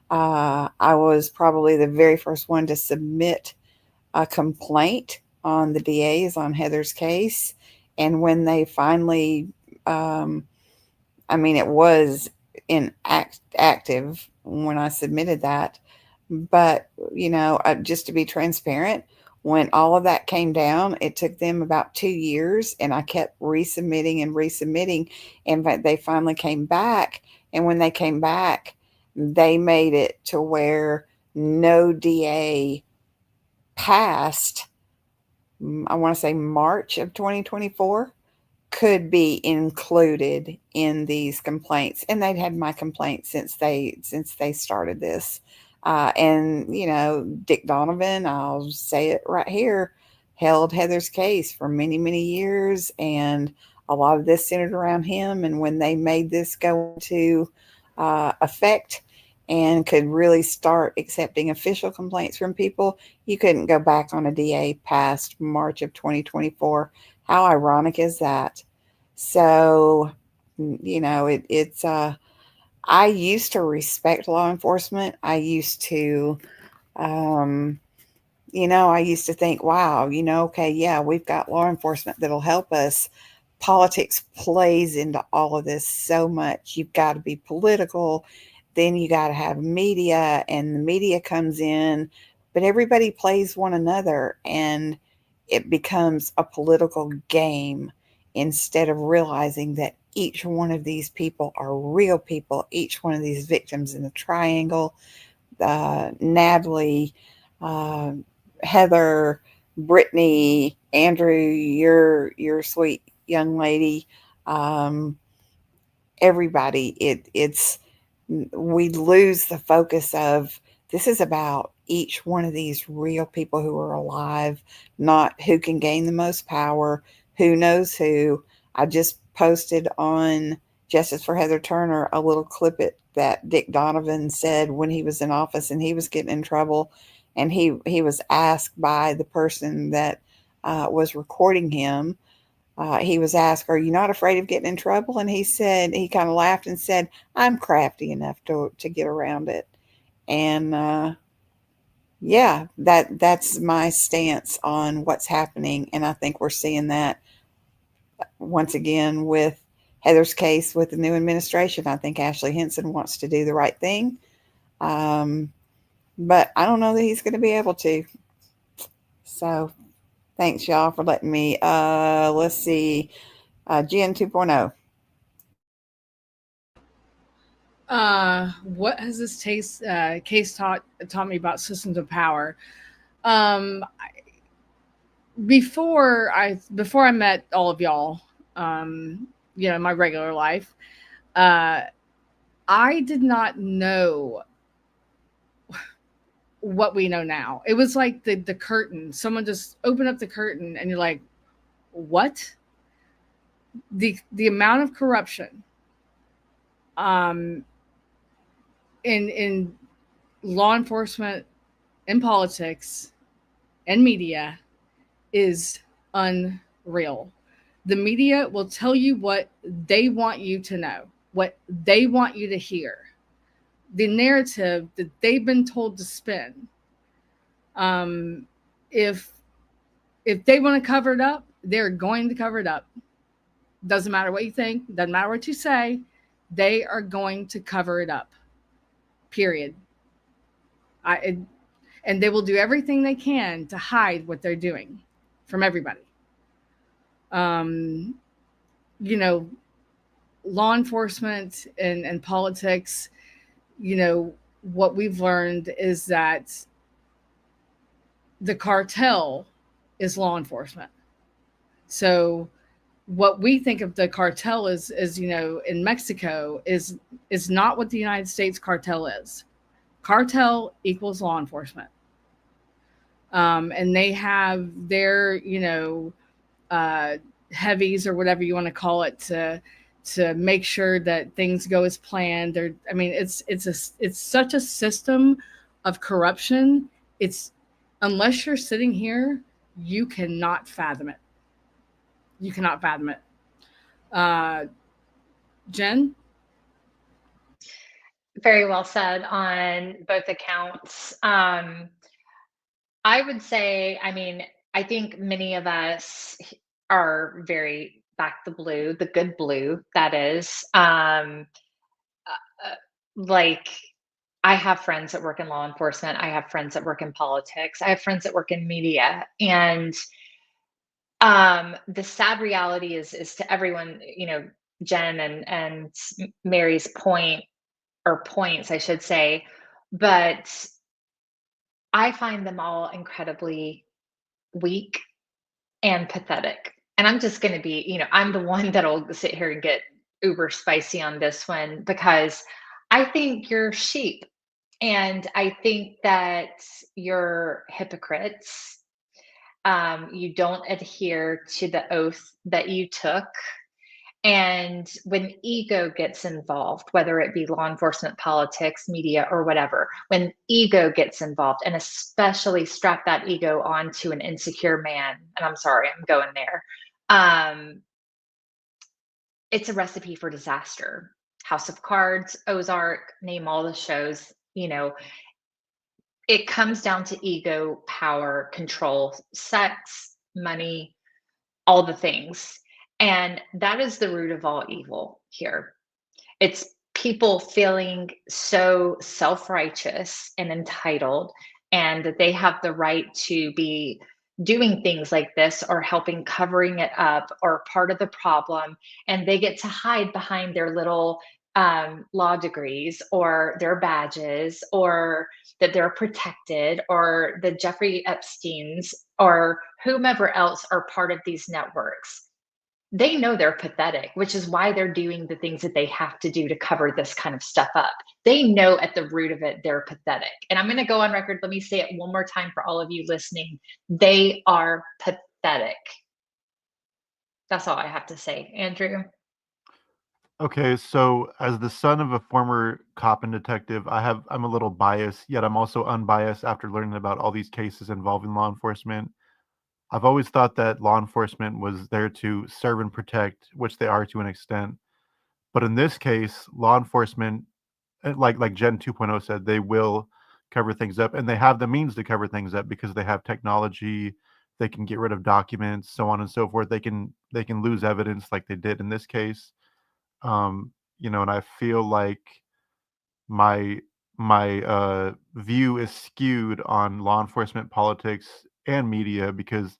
Speaker 11: I was probably the very first one to submit a complaint on the DAs on Heather's case. And when they finally, it was active when I submitted that. But, just to be transparent, when all of that came down, it took them about 2 years, and I kept resubmitting and resubmitting. And they finally came back. And when they came back, they made it to where no DA past, I want to say March of 2024, could be included in these complaints. And they'd had my complaint since they started this. And Dick Donovan, I'll say it right here, held Heather's case for many, many years, and a lot of this centered around him. And when they made this go into effect and could really start accepting official complaints from people, you couldn't go back on a DA past March of 2024. How ironic is that? So, it's I used to respect law enforcement. I used to, I used to think, wow, okay, yeah, we've got law enforcement that'll help us. Politics plays into all of this so much. You've got to be political. Then you got to have media, and the media comes in, but everybody plays one another, and it becomes a political game instead of realizing that each one of these people are real people. Each one of these victims in the triangle, Natalie, Heather, Brittney, Andrew, your sweet young lady, everybody. It's we lose the focus of this is about each one of these real people who are alive, not who can gain the most power, who knows who. I just posted on Justice for Heather Turner a little clip that Dick Donovan said when he was in office and he was getting in trouble, and he was asked by the person that was recording him. He was asked, "Are you not afraid of getting in trouble?" And he said, he kind of laughed and said, "I'm crafty enough to get around it." And yeah, that's my stance on what's happening. And I think we're seeing that once again with Heather's case with the new administration. I think Ashley Hinson wants to do the right thing. But I don't know that he's going to be able to. So thanks, y'all, for letting me. Let's see. Jen 2.0.
Speaker 12: What has this case taught me about systems of power? Um, before I met all of y'all, in my regular life, I did not know what we know now. It was like the curtain. Someone just opened up the curtain, and you're like, what? The amount of corruption in law enforcement, in politics, and media is unreal. The media will tell you what they want you to know, what they want you to hear, the narrative that they've been told to spin. If they want to cover it up, they're going to cover it up. Doesn't matter what you think, doesn't matter what you say, they are going to cover it up. Period. And they will do everything they can to hide what they're doing from everybody. Law enforcement and politics, what we've learned is that the cartel is law enforcement. So what we think of the cartel is in Mexico is not what the United States cartel is. Cartel equals law enforcement. And they have their, heavies or whatever you want to call it to make sure that things go as planned. It's such a system of corruption. Unless you're sitting here, you cannot fathom it. You cannot fathom it. Jen?
Speaker 10: Very well said on both accounts. I would say, I think many of us are very back the blue, the good blue, that is. Like, I have friends that work in law enforcement. I have friends that work in politics. I have friends that work in media. And the sad reality is to everyone, Jen and Mary's point, or points, I should say, but I find them all incredibly weak and pathetic. And I'm just going to be, I'm the one that'll sit here and get uber spicy on this one, because I think you're sheep. And I think that you're hypocrites. You don't adhere to the oath that you took. And when ego gets involved, whether it be law enforcement, politics, media, or whatever, when ego gets involved, and especially strap that ego onto an insecure man, and I'm sorry, I'm going there, it's a recipe for disaster. House of Cards, Ozark, name all the shows, it comes down to ego, power, control, sex, money, all the things. And that is the root of all evil here. It's people feeling so self-righteous and entitled, and that they have the right to be doing things like this, or helping covering it up, or part of the problem. And they get to hide behind their little law degrees, or their badges, or that they're protected, or the Jeffrey Epsteins, or whomever else are part of these networks. They know they're pathetic, which is why they're doing the things that they have to do to cover this kind of stuff up. They know at the root of it, they're pathetic. And I'm going to go on record. Let me say it one more time for all of you listening. They are pathetic. That's all I have to say. Andrew?
Speaker 9: Okay, so as the son of a former cop and detective, I'm a little biased, yet I'm also unbiased after learning about all these cases involving law enforcement. I've always thought that law enforcement was there to serve and protect, which they are to an extent. But in this case, law enforcement, like Gen 2.0 said, they will cover things up, and they have the means to cover things up because they have technology. They can get rid of documents, so on and so forth. They can lose evidence like they did in this case. And I feel like my view is skewed on law enforcement, politics, and media, because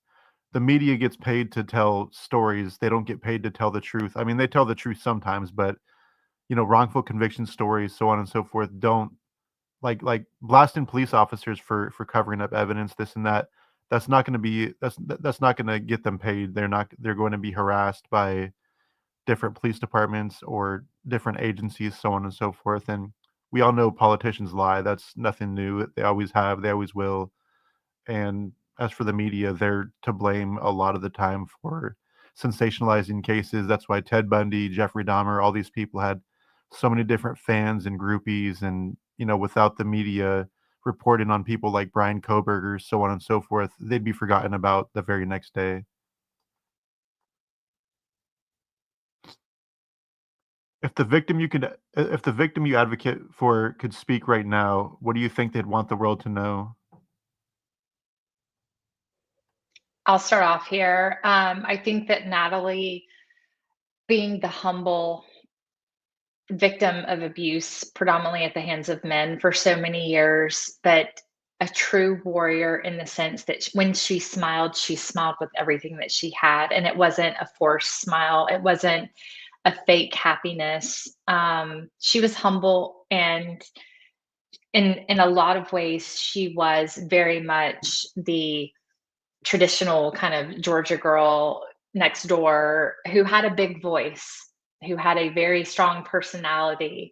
Speaker 9: the media gets paid to tell stories. They don't get paid to tell the truth. I mean, they tell the truth sometimes, but wrongful conviction stories, so on and so forth, don't like blasting police officers for covering up evidence, this and that. That's not going to be that's not going to get them paid. They're going to be harassed by different police departments or different agencies, so on and so forth. And we all know politicians lie. That's nothing new. They always have. They always will. And as for the media, they're to blame a lot of the time for sensationalizing cases. That's why Ted Bundy, Jeffrey Dahmer, all these people had so many different fans and groupies. And, without the media reporting on people like Brian Koberger, so on and so forth, they'd be forgotten about the very next day. If the victim you advocate for could speak right now, what do you think they'd want the world to know?
Speaker 10: I'll start off here. I think that Natalie, being the humble victim of abuse, predominantly at the hands of men for so many years, but a true warrior in the sense that when she smiled with everything that she had. And it wasn't a forced smile, it wasn't a fake happiness. She was humble, and in a lot of ways, she was very much the traditional kind of Georgia girl next door who had a big voice, who had a very strong personality.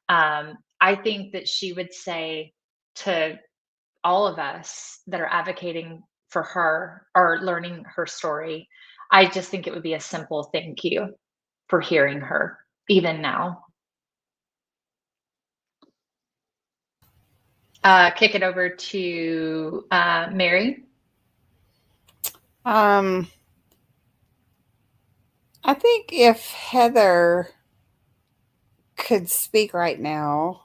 Speaker 10: I think that she would say to all of us that are advocating for her or learning her story, I just think it would be a simple thank you for hearing her, even now. Kick it over to Mary.
Speaker 11: I think if Heather could speak right now,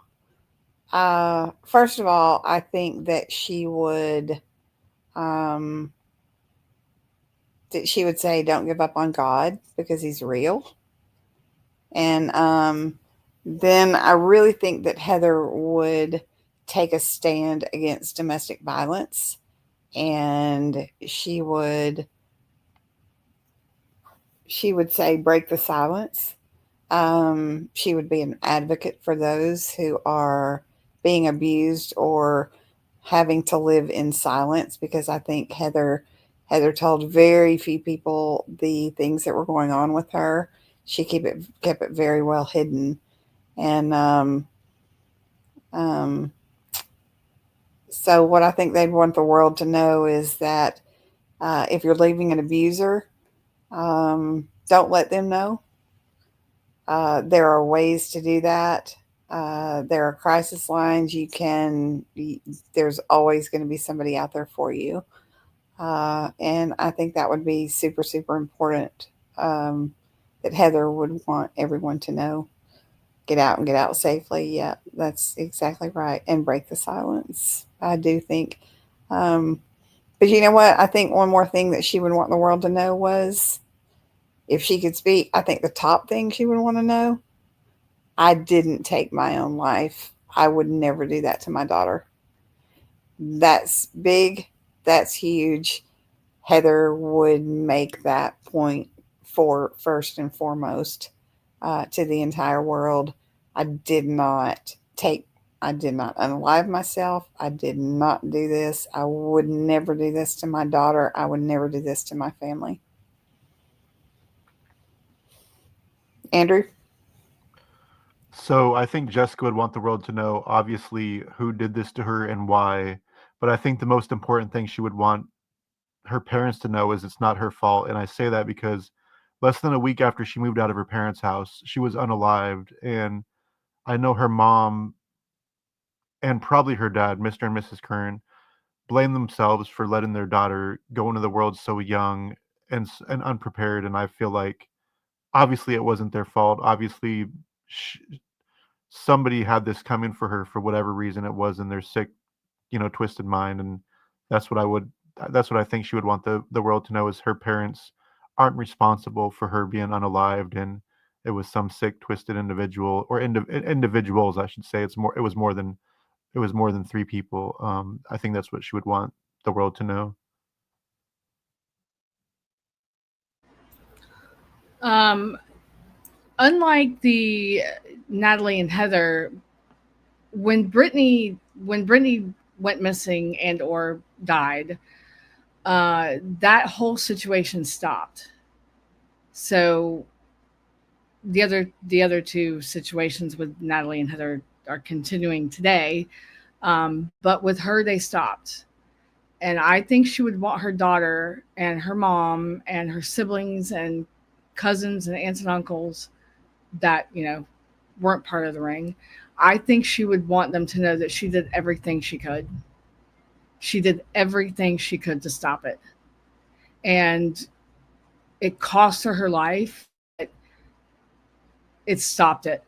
Speaker 11: first of all, I think that she would say, "Don't give up on God because He's real." And then I really think that Heather would take a stand against domestic violence, and she would say, "Break the silence." She would be an advocate for those who are being abused or having to live in silence, because I think Heather told very few people the things that were going on with her. She kept it very well hidden. And so what I think they'd want the world to know is that if you're leaving an abuser, don't let them know. There are ways to do that. There are crisis lines. There's always going to be somebody out there for you. And I think that would be super, super important, that Heather would want everyone to know. Get out and get out safely. Yeah, that's exactly right. And break the silence. I do think. But you know what? I think one more thing that she would want the world to know was, if she could speak, I think the top thing she would want to know, I didn't take my own life. I would never do that to my daughter. That's big. That's huge. Heather would make that point for first and foremost to the entire world. I did not unalive myself. I did not do this. I would never do this to my daughter. I would never do this to my family. Andrew?
Speaker 9: So I think Jessica would want the world to know, obviously, who did this to her and why. But I think the most important thing she would want her parents to know is it's not her fault. And I say that because less than a week after she moved out of her parents' house, she was unalived. And I know her mom and probably her dad, Mr. and Mrs. Kern, blame themselves for letting their daughter go into the world so young and unprepared. And I feel like obviously it wasn't their fault. Obviously, somebody had this coming for her for whatever reason it was in their sick, twisted mind. And that's what I think she would want the world to know, is her parents aren't responsible for her being unalived, and it was some sick, twisted individual, or individuals, I should say. It was more than three people. I think that's what she would want the world to know.
Speaker 12: unlike the Natalie and Heather, when Brittney went missing and or died, that whole situation stopped. So the other two situations with Natalie and Heather are continuing today, but with her they stopped. And I think she would want her daughter and her mom and her siblings and cousins and aunts and uncles that, weren't part of the ring. I think she would want them to know that she did everything she could. She did everything she could to stop it. And it cost her life. It stopped it.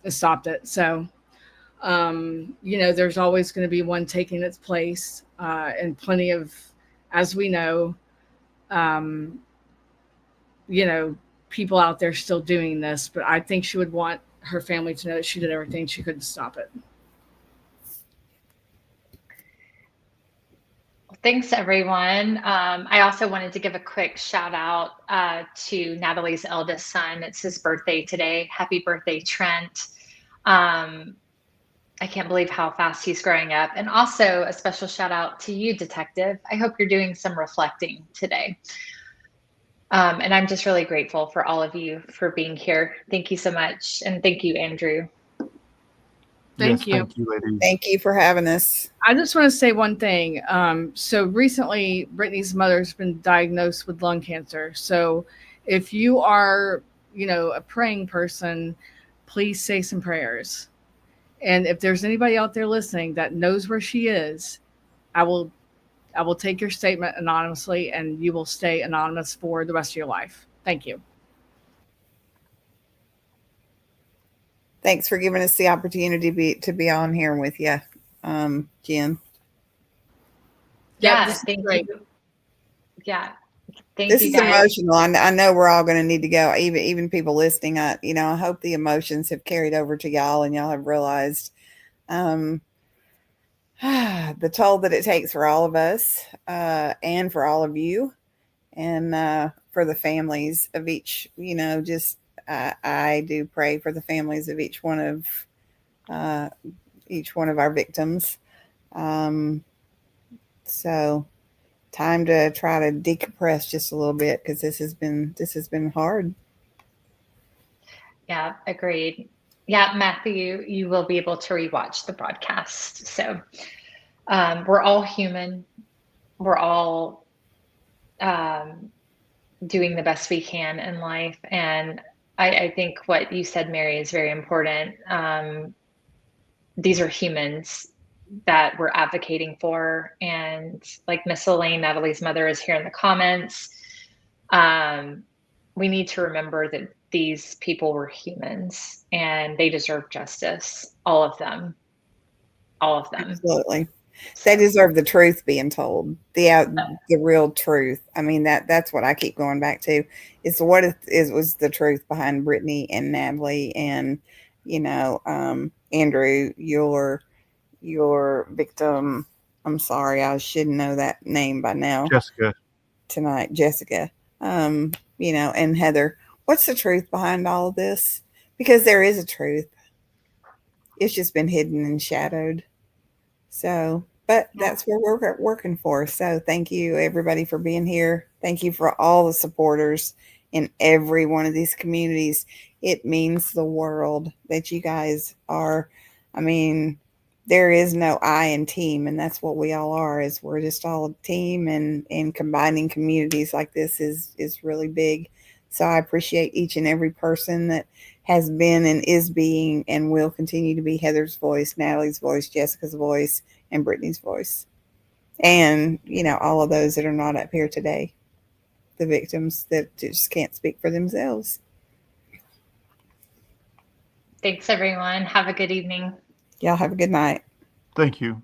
Speaker 12: It stopped it. So, there's always going to be one taking its place, and plenty of, as we know, people out there still doing this. But I think she would want her family to know that she did everything she could to stop it.
Speaker 10: Thanks, everyone. I also wanted to give a quick shout out to Natalie's eldest son. It's his birthday today. Happy birthday, Trent. I can't believe how fast he's growing up. And also a special shout out to you, Detective. I hope you're doing some reflecting today. And I'm just really grateful for all of you for being here. Thank you so much. And thank you, Andrew.
Speaker 12: Thank you.
Speaker 9: Thank you, ladies.
Speaker 11: Thank you for having us.
Speaker 12: I just want to say one thing. So recently, Brittney's mother's been diagnosed with lung cancer. So if you are, a praying person, please say some prayers. And if there's anybody out there listening that knows where she is, I will take your statement anonymously, and you will stay anonymous for the rest of your life. Thank you.
Speaker 11: Thanks for giving us the opportunity to be on here with you, Jen.
Speaker 10: Yeah,
Speaker 12: this is
Speaker 10: thank
Speaker 12: great.
Speaker 10: you. Yeah, thank
Speaker 11: This
Speaker 10: you
Speaker 11: is
Speaker 10: guys.
Speaker 11: emotional. I know we're all going to need to go. Even people listening. I hope the emotions have carried over to y'all, and y'all have realized the toll that it takes for all of us, and for all of you, and for the families of each. I do pray for the families of each one of our victims. So time to try to decompress just a little bit, because this has been hard.
Speaker 10: Yeah, agreed. Yeah, Matthew, you will be able to rewatch the broadcast. So we're all human. We're all doing the best we can in life. And I think what you said, Mary, is very important. These are humans that we're advocating for. And like Miss Elaine, Natalie's mother, is here in the comments. We need to remember that these people were humans and they deserve justice. All of them. All of them.
Speaker 11: Absolutely. They deserve the truth being told, the real truth. I mean, that's what I keep going back to. It's what was the truth behind Brittney and Natalie, and Andrew, your victim. I'm sorry, I should know that name by now.
Speaker 9: Jessica.
Speaker 11: Tonight, Jessica. And Heather. What's the truth behind all of this? Because there is a truth. It's just been hidden and shadowed. So, but that's what we're working for. So thank you, everybody, for being here. Thank you for all the supporters in every one of these communities. It means the world that you guys are. I mean, there is no I in team, and that's what we all are. Is we're just all a team, and combining communities like this is really big. So I appreciate each and every person that has been and is being and will continue to be Heather's voice, Natalie's voice, Jessica's voice, and Brittney's voice. And, all of those that are not up here today, the victims that just can't speak for themselves.
Speaker 10: Thanks, everyone. Have a good evening.
Speaker 11: Y'all have a good night.
Speaker 9: Thank you.